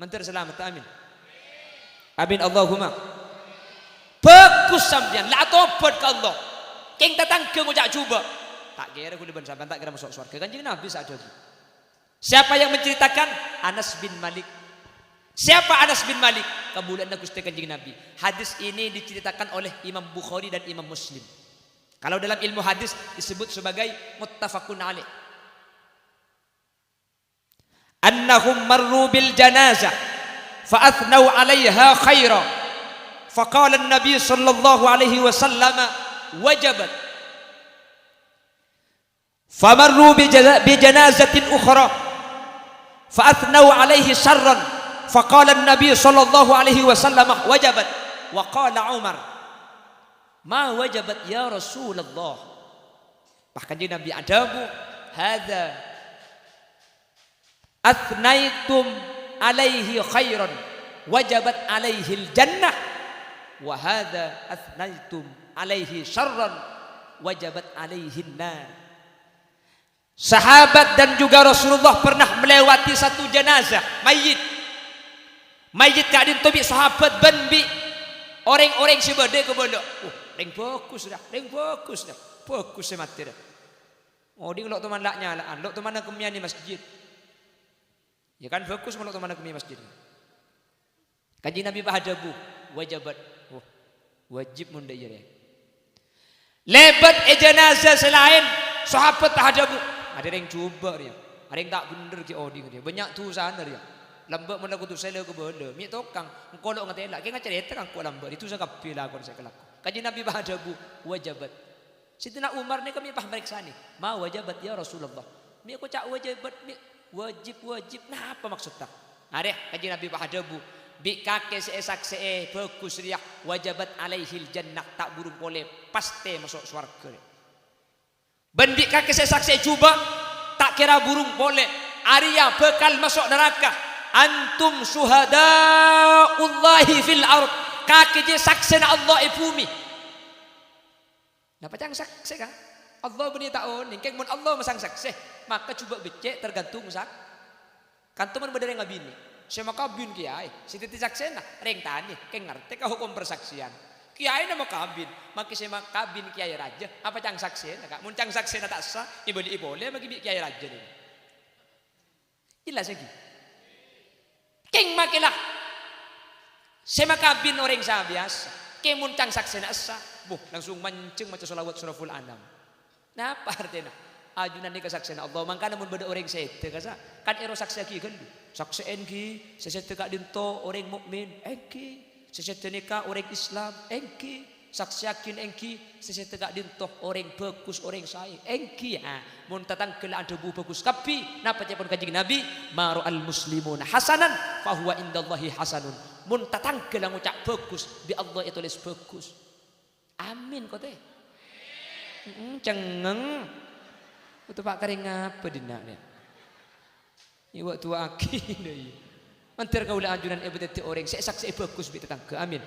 mentir selamat amin amin Allahumma bagus sampean la tobat ke Allah keng datang ke ngojak coba tak kira kuliban sampean tak kira masuk surga kanjeng Nabi saat itu siapa yang menceritakan Anas bin Malik siapa Anas bin Malik kemuliaan Gusti kanjeng Nabi hadis ini diceritakan oleh Imam Bukhari dan Imam Muslim kalau dalam ilmu hadis disebut sebagai muttafaqun alaih annahum marru bil janazah fa athnau 'alaiha khaira faqala an-nabi sallallahu alaihi wasallam wajabat famarru bi janazatin ukhra fa athnau 'alaihi sharran faqala an-nabi sallallahu alaihi wasallam wajabat wa qala Umar ma wajabat ya Rasulullah bahkan di Nabi adabu hadza athnaitum alaihi khairan wajabat alaihi al-jannah wa hadza athnaitum alaihi syarran wajabat alaihi an-nar. Sahabat dan juga Rasulullah pernah melewati satu jenazah mayit kadin tobi sahabat banbi Orang-orang sebede ke bondo. Ring fokus dah. Fokus semati dah. Oh di lok teman lak nyalaan, lok teman kemian di masjid. Ya kan fokus melok teman kemian masjid. Kanjeng Nabi bahadabu wajibat. Wajib munda ya. Lebat jenazah selain sahabat tahadabu. Ada yang coba dia. Ada yang tak bener ke oding dia. Banyak tu sana dia. Lambat mana kutu saya ke bola. Mi tokang ngkolok ngatela. Ke ngacerita kan ko lambat. Itu saya kapil aku saya kelak. Kanjeng Nabi bahadabu wajibat. Sidina Umar ni kami paham mereka ni. Ma wajibat ya Rasulullah. Mi aku cak wajibat mi wajib. Nah apa maksud tak? Ada kanjeng Nabi bahadabu. Bi kake saksi bagus dia wajibat alaihil jannah tak burung boleh pasti masuk surga. Bendik kake saksi cuba tak kira burung boleh Arya bekal masuk neraka. Antum syuhadaullahi fil ard. Kake je saksi Allah di bumi. Napa cang saksi kan? Allah beni tahu ningkeng mun Allah masang saksi maka coba becek tergantung sak. Kantuman bedere ngabini. Saya kabin kiai, si titi saksena, reng tani, keng ngerti ke hukum persaksian. Kiai nama kabin, maki saya kabin kiai raja, apa cang saksena kak? Mun cang saksena tak sah, ibeli boleh bagi kiai raja ni. Jelas lagi. Keng makilah, saya kabin orang saya biasa, keng mun cang saksena sah, langsung mancing macam solawat suraful anam. Nah apa artinya? Ajunan ni kesaksian Allah, mangkana mun beda orang sete kasa, kan ero saksi ki kendu. Saksi engki, sesete kak dinto orang mukmin, engki, sesete nikah orang Islam, engki, saksi yakin engki, sesete kak dinto orang bagus, orang sae, engki. Mun tatang kela debu bagus, tapi napa cepon kanjeng Nabi, maru al muslimuna hasanan, fahuwa indallahi hasanun. Mun tatang kela ngucap bagus, bi Allah itu tulis bagus. Amin kau teh. Cengeng. Itu pak kering apa dina ni? Ini waktu akhir ni. Antar kau lah anjuran ebet orang. Saya saksi bagus bi tetangga. Amin.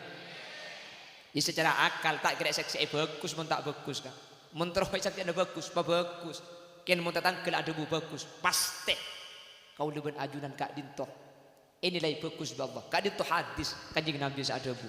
Ini secara akal tak kira saksi bagus pun tak bagus kan? Mentero saksi ada bagus, apa bagus? Kian mun tetangga ada bu bagus. Pasti kau lebih anjuran kak dintoh. Inilah bagus bi Allah. Kak dintoh hadis kanjeng Nabi ada bu.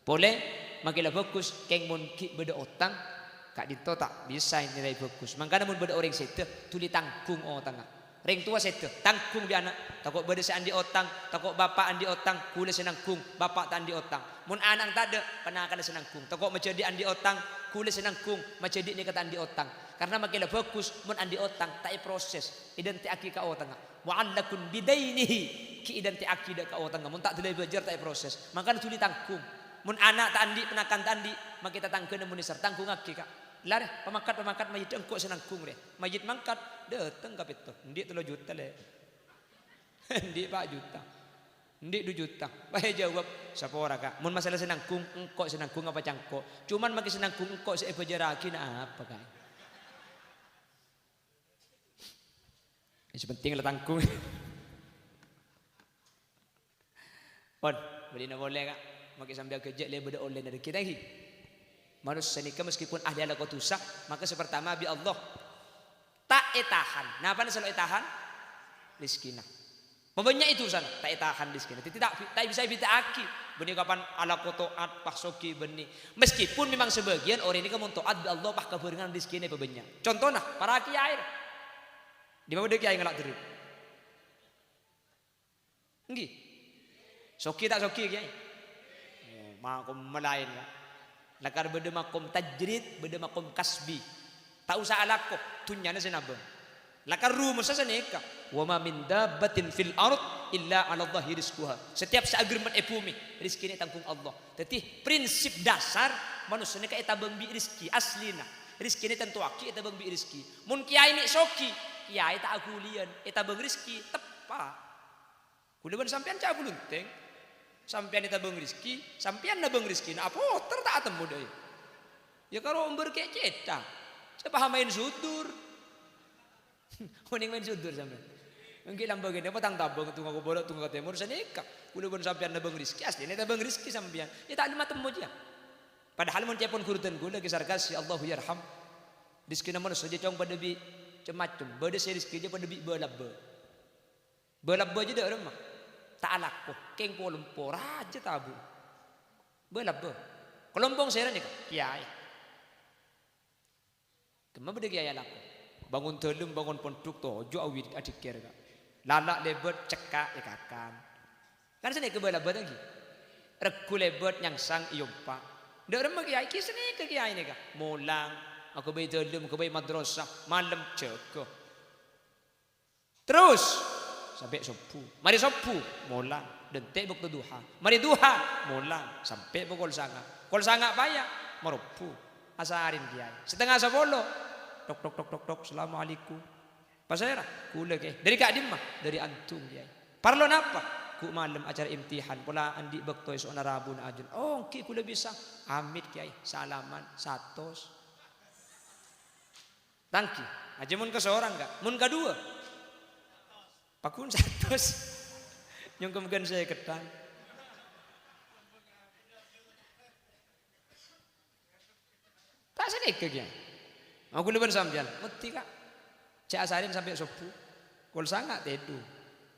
Boleh makilah bagus. Keng mun ki beda otang. Kak Dito tak bisa nilai bagus. Makanya mun beda orang sete tuli tanggung tengah. Ring tua sete tanggung di anak. Takut beda seandi otang, takut bapak andi otang, kule senangkung, bapak tak andi otang. Mun anak tak ada, pernah akan senangkung. Takut menjadi andi otang, kule senangkung, menjadi ni kata andi otang. Karena makilah bagus mun andi otang tak proses identik aki ka tengah. Mu'allakun bidainihi ki identik aki dak ka tengah. Mun tak boleh belajar tak proses. Makanya tuli tanggung. Mun anak tak andi penakan tak andi, maka kita tangkeun mun isar tanggung aki ka. Lah pemakat mayit engkau senangkung deh. Mayit mangkat datang kapit tu. Ndik 3 juta le. Ndik 4 juta. Ndik 2 juta. Bae jawab siapa orang kak. Mun masalah senangkung engkau senangkung apa cangkok. Cuman maki senangkung engkau saya berjaraki na apa kak. Yang penting lah tangkung. On, beli na boleh kak. Maki sambil kerja le beda oleh dari kita lagi. Manusia nikah meskipun ahli ala kotusak, maka sepertama bi Allah tak etahan. Nah apa selalu etahan? Rizkina. Pembenya itu sana tak etahan rizkina. Tidak bisa aki. Benih kapan ala kotoat paksoki benih. Meskipun memang sebagian orang ini kamu taat bi Allah pak keberengan rizkina pembenya. Contohnya para kiai. Di mana dia kiai ngelak terus? Enggih. Soki tak soki kiai? Makom melain lah. Lakar beda makom tajrid, beda makom kasbi. Tak usah alako, tunyana senabang. Lakar rumus sa nikah. Wa ma min dabbatin fil ard illa 'ala Allahi rizquha. Setiap seagreement bumi, rezeki ni tanggung Allah. Jadi prinsip dasar manusia ni ka etabang bi rezeki aslina. Rezeki ni tentu aki etabang bi rezeki. Mun kiai ni soki, kiai tak agulian etabang rezeki tepat. Kuliban sampean ca bulunteng. Sampian kita bang rizki, sampian na bang rizki, na apa tak temu deh. Ya kalau umber kayak cetak, saya paham main sudur, mending main sudur sampai. Mungkin lambang ini apa tang tabang tunggu aku bolak tunggu timur saya nikah, kulo pun sampian na bang rizki asli, ini bang rizki sampian, ya tak ada temu dia. Padahal mun cepon kurutan gula kisar kasih Allahu yarham, rizki nama saja cong pada bi macam, pada saya rizki dia pada bi belabba aja dah rumah. Tak alak kok, keng Kuala Lumpur aja tabu. Belabbe. Kelompong saya ni kiai. Kemana benda kiai laku? Bangun telum, bangun pondok tojo awit adik kira. Lalak lebet cekak ikakan. Kan sini ke belabbe lagi. Regu lebet yang sang iumpa. Ndak remeh kiai kisah ke kiai ni kah? Mulang, aku bayi telum, aku bayi madrasah, malam ceko. Terus sampai subuh. Mari subuh mulang, dentek waktu duha. Mari duha mulang sampai pukul sanga. Pukul sanga payah merupu asarin kiai. Setengah 10. Tok tok tok tok tok. Assalamualaikum. Pasera kula ke. Dari Kak Dim mah, dari antum kiai. Parlon apa? Ku malam acara imtihan pula andi bekto esok Rabu na ajun. Oh, ki kula bisa. Amit kiai, salaman satos. Tangki. Aja mun ke seorang enggak? Mun ke dua. Pakun satos. Nyungkem saya ketang. Tak sedek ke kiai. Aku leban sampean. Mesti kak. Cek asarin sampai subuh. Kol sangat tedu.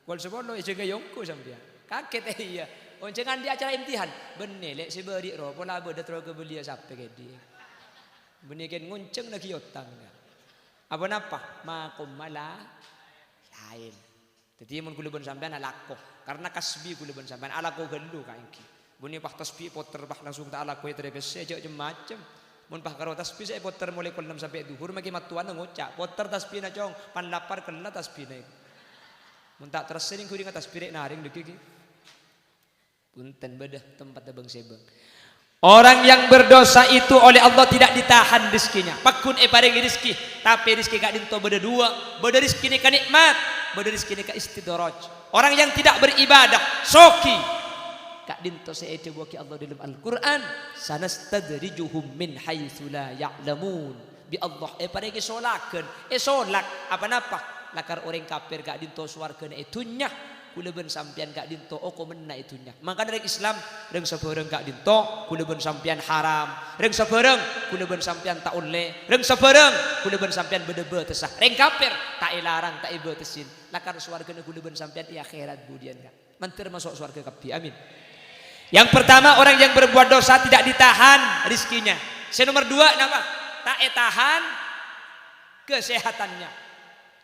Kol sebolo jaga yongko sampean. Kaget iya. Oncengan di acara imtihan. Benih lek si beri roh. Pola beda terus kebelia sampai ke dia. Benih kan ngunceng lagi otang. Apa napa? Makom malah lain. Jadi mun kula ben sampean alako karena kasbi kula ben sampean alako gelu kaengki. Buni pah tasbih poter pah langsung tak alako terepes aja macam. Mun pah karo tasbih saya poter mulai kul 6 sampai duhur maki matuan ngocak. Poter tasbih na cong pan lapar kena tasbih na. Mun tak terus sering kuring tasbih rek naring deki ki. Punten bedah tempat abang sebang. Orang yang berdosa itu oleh Allah tidak ditahan rizkinya. Pakun paringi rizki, tapi rizki gak dinto beda dua. Beda rizki ni ka nikmat, beda rizki ni ka istidraj. Orang yang tidak beribadah, soki. Kak dinto seete buaki Allah dalam Al-Quran. Sanastadrijuhum min haitsu la ya'lamun. Bi Allah paringi solaken, solak apa napa? Lakar orang kafir gak dinto swarga na itunya. Kula ben sampean gak dinto oko menna itunya. Maka dari Islam reng sabareng gak dinto kula ben sampean haram. Reng sabareng kula ben sampean tak oleh. Reng sabareng kula ben sampean bede-betesah. Reng kafir tak ilarang tak ibetesin. Lakar swargane kula ben sampean di akhirat budian gak. Mentir masuk swarga kabeh. Amin. Yang pertama orang yang berbuat dosa tidak ditahan rizkinya. Nomor 2 napa? Tak tahan kesehatannya.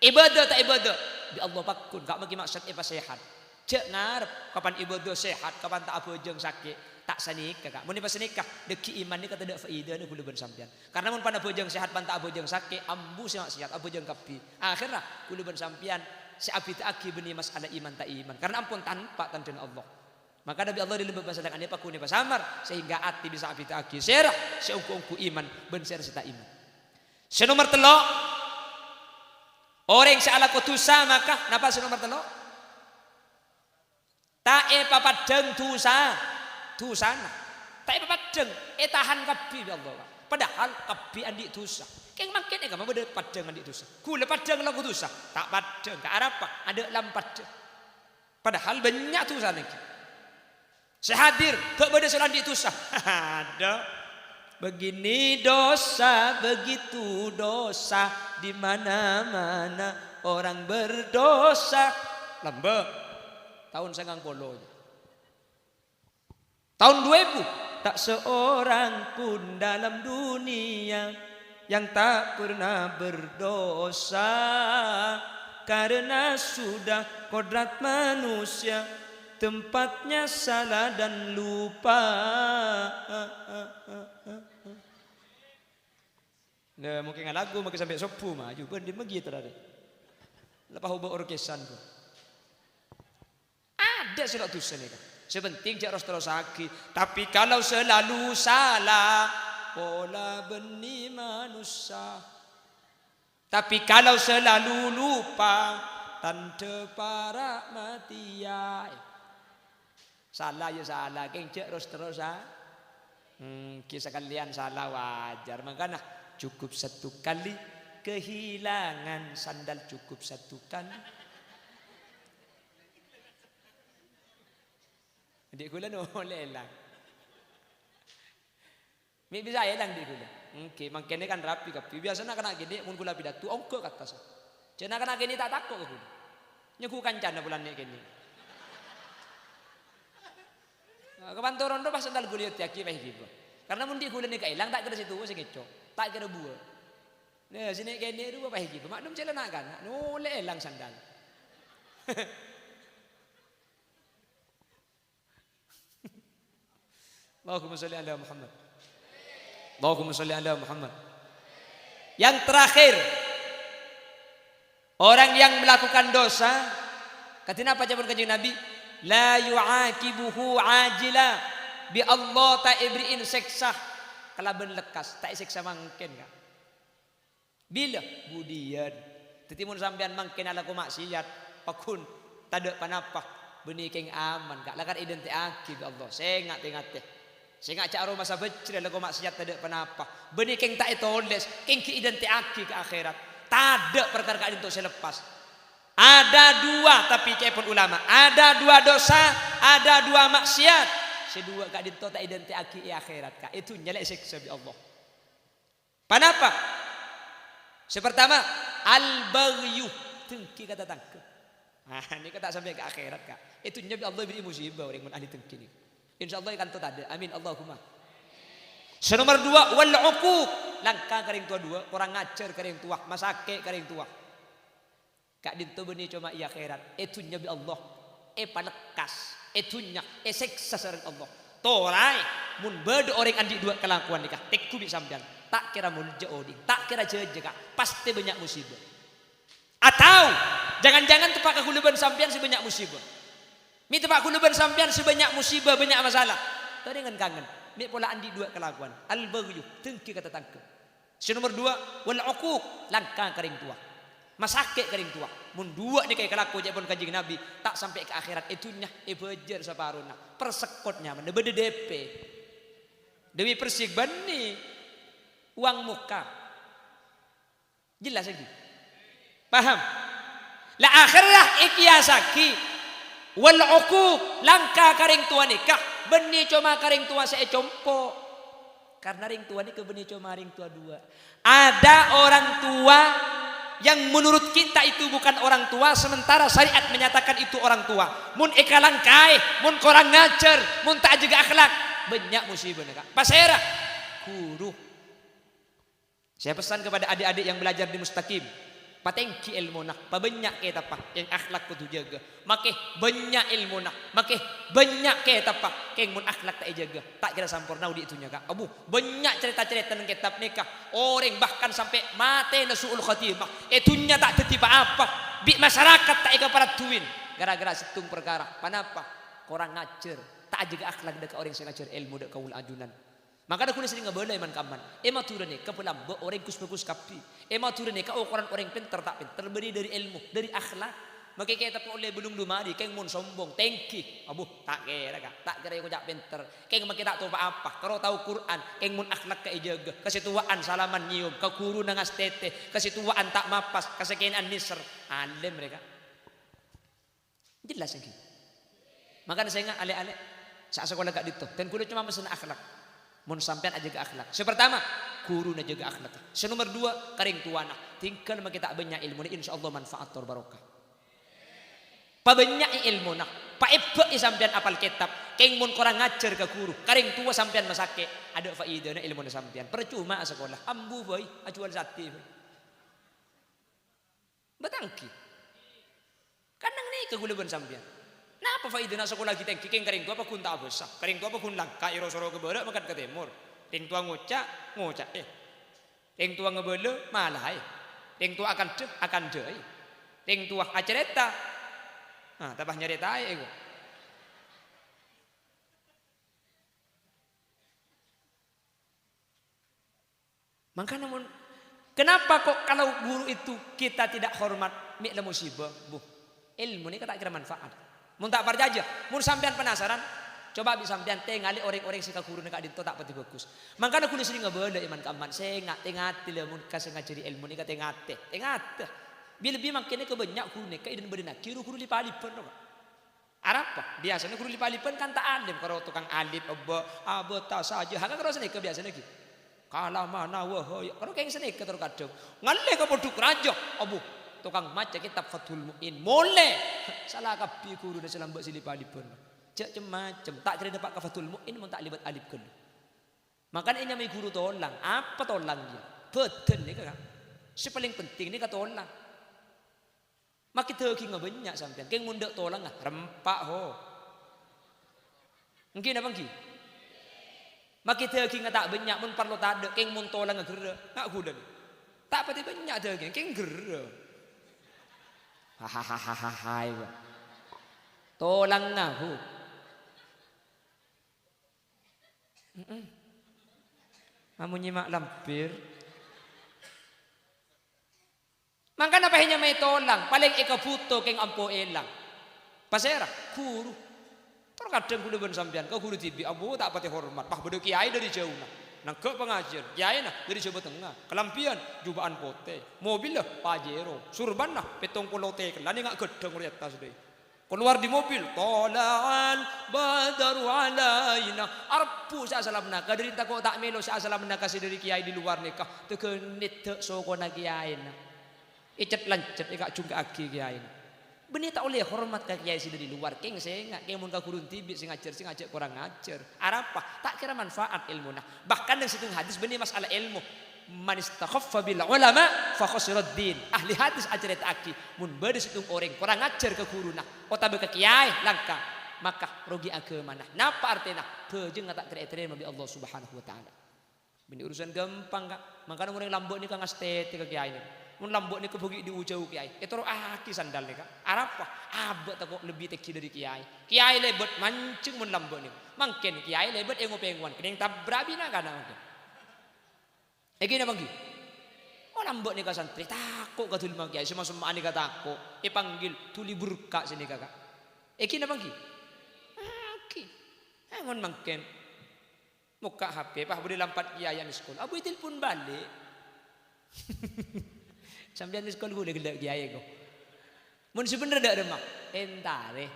Ibadah tak ibadah. Di Allah pakun gak magi maksud apa sehat. Cek ngarep kapan ibadah sehat, kapan tak abojeng sakit, tak sanikah kak. Mun pas nikah deki iman ni kata dak faedah ni kula ben sampean. Karena mun pan abojeng sehat pan tak abojeng sakit, ambu sing maksiat abojeng kapi. Akhirnya kula ben sampean si abi tak aki beni masalah iman tak iman. Karena ampun tanpa tanten Allah. Maka Nabi Allah dilebet pasadak ane pakune pasamar sehingga ati bisa abi tak aki. Serah seungku-ungku iman ben serah seta iman. Nomor 3 orang salah kutusa maka napa nomor 3? Tae papadeng tusana. Tae papadeng tahan kabeh Allah. Padahal kabeh andi tusa. Keng makin enggak mau padeng andi tusa. Kula padeng lagu tusa. Tak padeng ke arah apa? Ada lampat. Padahal banyak tusa niki. Sehadir tak beda selandi tusa. Ada. Begini dosa, begitu dosa, di mana-mana orang berdosa. Lambe tahun 90. Tahun 2000 tak seorang pun dalam dunia yang tak pernah berdosa karena sudah kodrat manusia tempatnya salah dan lupa. Nah, mungkin lagu mungkin sampai sopu mah juga dia begitu tadi. Lepas hubung orkesan tu. Ada surat dosa ni kan. Sepenting jak terus sakit. Tapi kalau selalu salah, pola benih manusia. Tapi kalau selalu lupa, tanda para mati ya. Salah ya salah, keng jak terus kisah kalian salah wajar. Makanya cukup satu kali kehilangan sandal cukup satu kali. Dik kula no lelang. Mi bisa elang dik kula. Oke, mangkene kan rapi kapi. Biasanya kena gede mun kula pidato ongko kata sa. Cenah kena gini tak takut ke kula. Nyeku kancana bulan nek kene. Kepantoran tu pas sandal guliat yaki peh gitu. Karena mundi gula ni kailang tak kira situ sing keco. Tak kira buah. Nah, sini kene dua peh gitu. Maklum celana kan. Nole elang sandal. Allahumma sholli ala Muhammad. Allahumma sholli ala Muhammad. Yang terakhir, orang yang melakukan dosa, kata apa jawaban kanjeng Nabi? La yu'aqibuhu ajila bi Allah ta ibriin seksa kalaban lekas tak seksa mangken ka. Bila budian tetimun sampean mangken ala ku maksiat pakun tade panapa benih keng aman kak lakan identik akib Allah sengat teh sengat cak aroma masa becre ala ku maksiat tade panapa benih keng tak etoles keng ki identik akib ke akhirat tade perkara ka itu selepas. Ada dua tapi cepon ulama. Ada dua dosa, ada dua maksiat. Sedua kak dinto tak identik aki akhirat kak. Itu nyelek siksa bi Allah. Kenapa? Sepertama al-baghyu tengki kata tangke. Nah, ini kata sampai ke akhirat kak. Itu nyabi Allah beri musibah orang mun ahli tengki ni. Insyaallah kan tak ada. Amin Allahumma. Nomor dua wal uquq. Langkah karing tua dua, orang ngajar karing tua, masake karing tua. Kak dinto benih cuma iya akhirat etunya bi Allah palekas etunya seksa sareng Allah torai mun bede orang andi dua kelakuan nikah tekku bi sampean tak kira mun jodi tak kira jeje kak pasti banyak musibah atau jangan-jangan tepak kehuluban sampean sebanyak musibah mi tepak kehuluban sampean sebanyak musibah banyak masalah tadi dengan kangen mi pola andi dua kelakuan al baghyu tengki kata tangke nomor dua wal uquq langkah karing tua masake karing tua mun dua ni kayak kelaku jepon kanjeng Nabi tak sampai ke akhirat itunya bejer saparuna persekotnya mana bede DP dewi persik bani uang muka jelas lagi paham la akhirah ikiasaki wal uquq langka karing tua nikah beni cuma karing tua saya compo karena ring tua ni ke beni cuma ring tua dua ada orang tua yang menurut kita itu bukan orang tua sementara syariat menyatakan itu orang tua mun ekalang kai mun korang ngajar mun tak jaga akhlak banyak musibah kak pasera guru saya pesan kepada adik-adik yang belajar di Mustaqim patengki ilmu nak pabanyak ke tapak yang akhlak kudu jaga makeh banyak ilmu nak makeh banyak ke tapak keng mun akhlak tak jaga tak kira sampurna di itunya kak abu banyak cerita-cerita tentang kitab nikah orang bahkan sampai mati nasuul khatimah itunya tak tertiba apa bi masyarakat tak ika parat tuin gara-gara setung perkara kenapa korang ngajar tak jaga akhlak dekat orang yang ngajar ilmu dekat kaul ajunan maka aku sering ngebela iman kaman ematurane kepelam be orang kus kapi ematurane ka ukuran orang pinter tak pinter beri dari ilmu dari akhlak maka kita oleh belum dumadi keng mun sombong tengki abu tak kira kak tak kira aku jak pinter keng mak kita tahu apa kalau tahu Quran keng mun akhlak ka ijaga kasituaan salaman nyium ka guru nangas tete kasituaan tak mapas kasekian nisr alim mereka jelas lagi maka saya ingat ale-ale saat sekolah gak dito dan kudu cuma mesen akhlak mun sampean aja ke akhlak. Sepertama, guru na jaga akhlak. Nomor dua, karing tuana. Tingkal kita banyak ilmu ni insyaallah manfaat tor barokah. Pabanyak ilmu nak. Paibba sampean apal kitab. Keng mun korang ngajar ke guru. Karing tua sampean masake. Ada faedah na ilmu na sampean. Percuma sekolah. Ambu boy, ajual sate boy. Batangki. Kanang ni keguluban sampean. Napa faedah nak sekolah kita keng karing tua apa kun tak besar karing tua apa kun langka iro soro ke barat makan ke timur ring tua ngocak ring tua ngebele malah ring tua akan deh ring tua acereta nah tabah nyerita ego maka namun kenapa kok kalau guru itu kita tidak hormat mikna musibah bu ilmu ni tak kira manfaat mun tak parjaja mun sampean penasaran coba bisa sampean tengali orang-orang sing guru nek dinto tak pati bagus mangkana kudu sering ngebela iman kaman sengat tengati le mun kas ngajari ilmu ni ka tengate bila bi makene ke banyak guru nek iden bedena kiru guru lipalipen no arapa biasanya guru lipalipen kan tak alim karo tukang alif abba ta saja haka karo sene ke biasanya gitu kala mana wah karo keng sene ke kadang ngalle ka poduk raja abu tukang maca kitab Fathul Muin mole salah kapi guru na salam mbak silipalipon Cek macam tak kira dapat kafatul mu'in mun tak libat alif kelu. Makanya ini mai guru tolang. Apa tolang dia? Betul ni kan? Si paling penting ni kata tolang. Maki teuki banyak sampean. Keng mundak tolang ah rempak ho. Mungkin apa ngki? Maki teuki tak banyak mun parlo tak ada keng mun tolang gera. Nak gula ni. Tak pati banyak teuki keng gera. Hahaha. Tolang ngahu. Kamu nyimak lampir. Mangkana pahinya may tolang, paling ika puto keng ampo elang. Pasera, guru. Terkadang guru ben sampean, kau guru tibi, abu tak pati hormat. Pah bedo kiai dari jauh nah. Nangke pengajian, kiai nah dari Jawa Tengah. Kelampian, jubaan pote. Mobil lah, Pajero. Surban lah, petong pulau tekel. Lani ngak gedeng lihat tas deh. Keluar di mobil, tola'al badaru alaina. Arpu sa salam naka, dari tak tak melo sa salam naka si dari kiai di luar nikah. Tekenit te soko na kiai na. Icet lancet ikak cungka aki kiai na. Benih tak oleh hormat ke kiai si dari luar. Keng sengak, keng mun ka kurun tibik sing ngajar kurang ngajar. Arapa? Tak kira manfaat ilmu nah. Bahkan dari situ hadis benih masalah ilmu. Man istakhaffa bil ulama fa khasirat din. Ahli hadis ajaret aki mun bade situng orang kurang ngajar ke guru nah otabe ke kiai langka maka rugi agama nah. Napa artinya? Bejeung tak terima bi Allah Subhanahu wa taala. Ini urusan gampang kak. Makanya orang lambok ni kang estetik ke kiai ni. Mun lambok ni kebugi diujau kiai. Itu aki sandal ni kak. Arapa? Abot tak lebih teki dari kiai. Kiai lebet mancing mun lambok ni. Mangken kiai lebet engo-penguan. Kena tabrabi na kana mungkin. Egi na banggi. Oh lambok ni ka santri takut ka tuli kiai semua ani ka takut. Panggil tuli burka sini kakak. Egi na banggi. Oke. Ngon mangken. Muka HP pah boleh lampat kiai di sekolah. Abu telepon balik. Sambil di sekolah boleh gelak kiai ko. Mun sebenar dak demak. Entare.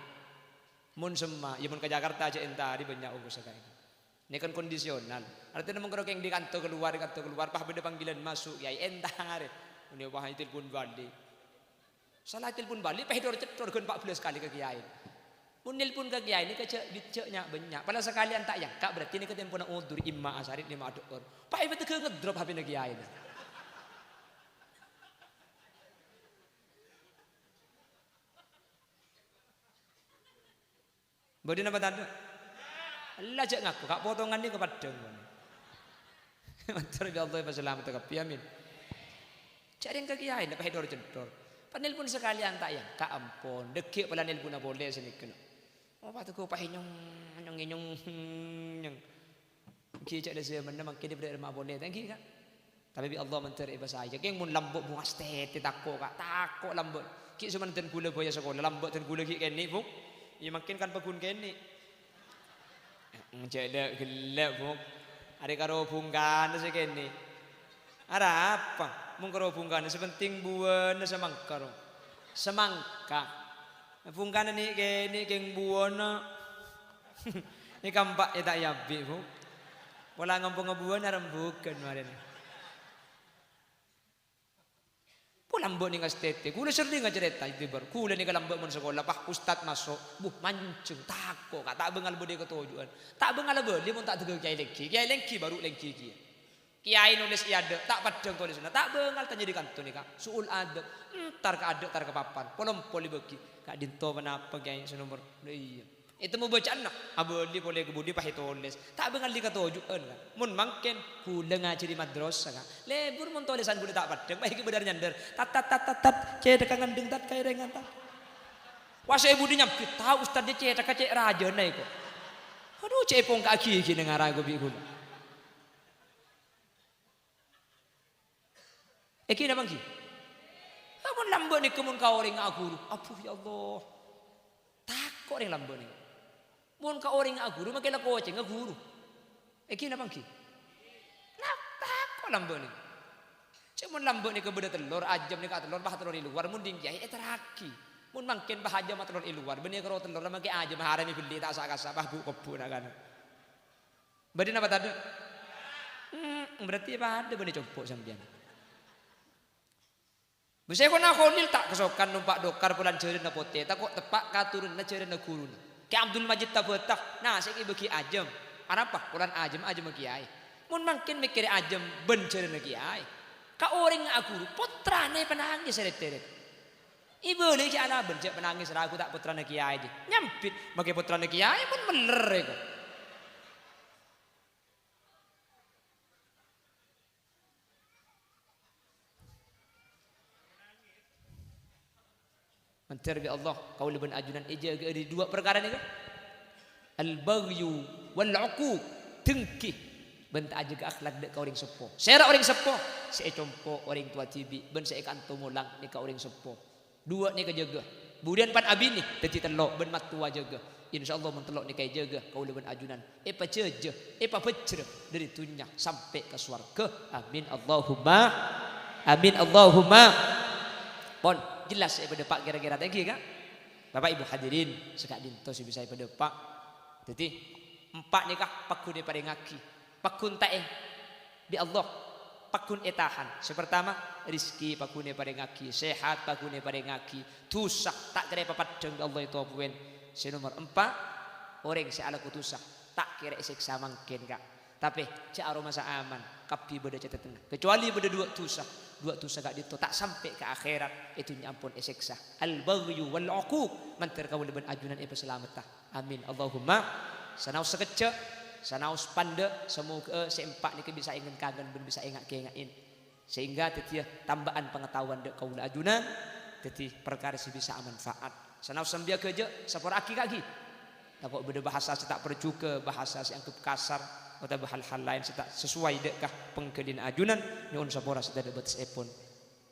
Mun sema, ya mun ke Jakarta aja entari banyak ugus kayak. Ini kan kondisional. Artinya mengkero keng di kantor keluar pah beda panggilan masuk kiai entare. Ini wah telepon balik. Salah telepon balik pah cetor kan 14 kali ke kiai. Mun nelpon ke kiai ini kecek diceknya banyak. Padahal sekalian tak yang kak berarti ini ketemu na udur imma asarit 5 dokter. Pak ibu teu ngedrop HP na kiai. Bodi napa tanda? Allah cek ngaku kak potongan ni kepadang. Matur bi Allah selamat ka piamin. Cari ke kiai ndak pahidor cedor. Panel pun sekalian tak yang kak ampun dekik pala nelpon na boleh sini kena. Oh patu ko pahinyong nyong. Ki cek desa mana makin dia berada boleh thank kak. Tapi bi Allah menteri bahasa aja keng mun lambok bungas teh takut kak takut lambok. Ki cuma ten gula boya sekolah lambok ten gula ki kene buk. Ya makin kan pegun kene. Cek gelap buk. Ada karo bungkan se kene. Ada apa? Mung karo bungkan sepenting buana semangka. Semangka. Bungkan ni kene keng buana. Ni kampak ya tak yabi buk. Pola ngampung buana rembukan maren. Lambok ni ngastete, kula sering ngajareta itu bar. Kula ni kalambok mun sekolah pah ustad masuk, buh mancung takut, tak bengal bode ketujuan. Tak bengal bode mun tak tegel kiai lengki baru lengki kiai. Kiai nulis iade, tak padang tulisna, tak bengal tanya di kantor ni kak. Suul adab, tar ke papan, polompoli beki. Kak dinto menapa kiai senomor. Iya. Itu mau bacaan nak, aboli boleh kebudi pah tulis. Tak bengal di ketujuan kan. Mun mangken kula ngaji di madrasah kan. Lebur mun tulisan kuda tak padang, baik benar nyandar. Tat, cek kangen deng tat kaya dengan tat. Wasa ibu di nyampit, tahu ustad dia cek raja na iko. Aduh cepong kaki kini ngarago bi kula. Eki na bangki. Amun lambok ni kemun ka orang aku. Apuh ya Allah. Takut orang lambok ni. Mun ka orang guru makin la coaching guru. Eki na bangki. Takut lambok ni. Cuma lambok ni kebeda telur ajam ni ka telur bah telur di luar mun ding kiai teraki. Mun mangken bah ajam telur di luar benih karo telur mangke ajam harani beli tak sak-sak bah bu kebu nak kan. Berarti apa tadi? Berarti apa ada benih copok sampean. Bisa kau nak konil tak kesokan numpak dokar pulan cerin na pote, tak kok tepak katurun na cerin na guru. Kayak Abdul Majid Tabetah. Nah, saya bagi ajem. Apa? Quran ajem kiai. Mun makin mikir ajem bencer kiai. Ka orang aku putrane penangis seret-seret. Ibu lagi ala bencer penangis aku tak putrane kiai aja. Nyampit bagi putrane kiai pun meler iku. Mencer bi Allah kau lebih ajunan eja di dua perkara ni kan? Al-baghyu wal-uquq dengki bent aja ke akhlak dek kau orang sepo. Saya orang sepo, saya compo orang tua tibi, ben saya kanto mulang ni kau orang sepo. Dua ni kejaga. Kemudian pan abi ni teti telok ben mat tua jaga. Insyaallah mun telok ni kai jaga kau lebih ajunan. Epa ceje, epa pecre dari dunia sampai ke surga. Amin Allahumma. Amin Allahumma. Pon jelas saya berdepak kira-kira tadi kan? Bapak Ibu hadirin sekak dinto si bisa berdepak. Jadi empat nikah pakun daripada ngaki. Pakun tae di Allah. Pakun etahan. Sepertama rizki pakun daripada ngaki. Sehat pakun daripada ngaki. Tusah tak kira papat jeng Allah itu apuin. Si nomor 4 orang si ala kutusah tak kira siksa mangkin kak. Tapi cak aroma masa aman. Kapi beda cata tengah. Kecuali beda dua tusah gak dito tak sampai ke akhirat itu nyampun eseksa. Al-baghyu wal-uquq mantir kau lebih ajunan ipa selamat. Amin Allahumma. Sanau sekecek, sanau panda semoga seempat ni bisa ingin kangen ben bisa ingat-ingatin. Sehingga tetia tambahan pengetahuan dek kau ajunan teti perkara si bisa manfaat. Sanau sembia kerja sapor aki kaki. Tak kok beda bahasa tak percuka bahasa si angkup kasar atau hal-hal lain sesuai dekkah pengkedin ajunan nyuun sapora sudah debat sepon.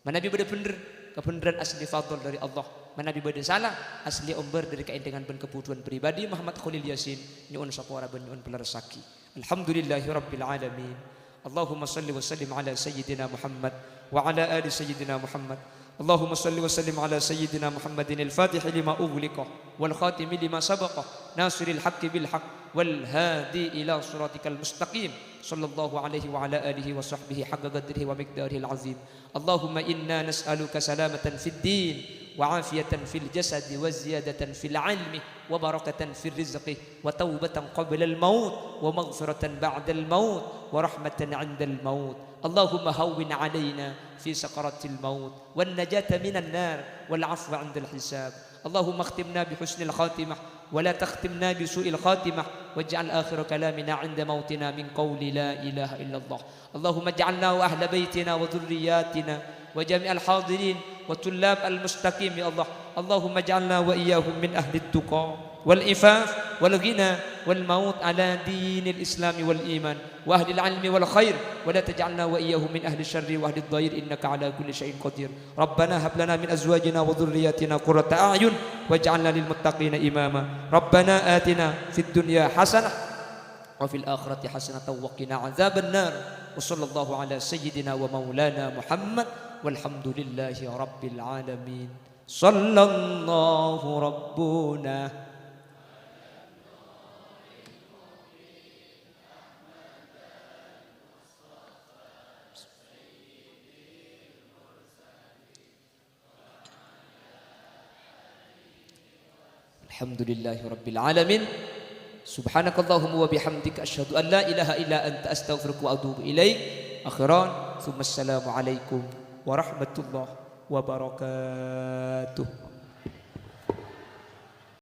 Manabi beda bener kebenaran asli fadl dari Allah. Manabi beda salah asli umber dari keintingan ben kebutuhan pribadi Muhammad Khalil Yasin nyuun sapora ben nyuun pelersaki. Alhamdulillahi rabbil alamin. Allahumma salli wa sallim ala sayyidina Muhammad wa ala ali sayyidina Muhammad. اللهم صل وسلم على سيدنا محمد الفاتح لما أغلق والخاتم لما سبق ناصر الحق بالحق والهادي إلى صراطك المستقيم صلى الله عليه وعلى آله وصحبه حق قدره ومقداره العظيم. اللهم إنا نسألك سلامة في الدين وعافية في الجسد وزيادة في العلم وبركة في الرزق وتوبة قبل الموت ومغفرة بعد الموت ورحمة عند الموت. اللهم هون علينا في سكرات الموت والنجاة من النار والعفو عند الحساب. اللهم اختمنا بحسن الخاتمة ولا تختمنا بسوء الخاتمة واجعل آخر كلامنا عند موتنا من قول لا إله إلا الله. اللهم اجعلنا وأهل بيتنا وذرياتنا وجميع الحاضرين وطلاب المستقيم يا الله. اللهم اجعلنا وإياهم من أهل التقى والإفاف والغنى والموت على دين الإسلام والإيمان وأهل العلم والخير ولا تجعلنا وإياهم من أهل الشر وأهل الضير إنك على كل شيء قدير. ربنا هب لنا من أزواجنا وذرياتنا قرة أعين واجعلنا للمتقين إماما. ربنا آتنا في الدنيا حسنة وفي الآخرة حسنة وقنا عذاب النار. وصلى الله على سيدنا ومولانا محمد والحمد لله رب العالمين. صلى الله ربنا Alhamdulillahi Rabbil Alamin. Subhanakallahumma wa bihamdika asyhadu an la ilaha illa anta astaghfiruka wa atubu ilaik. Akhiran, tsumma assalamu alaikum warahmatullahi wabarakatuh.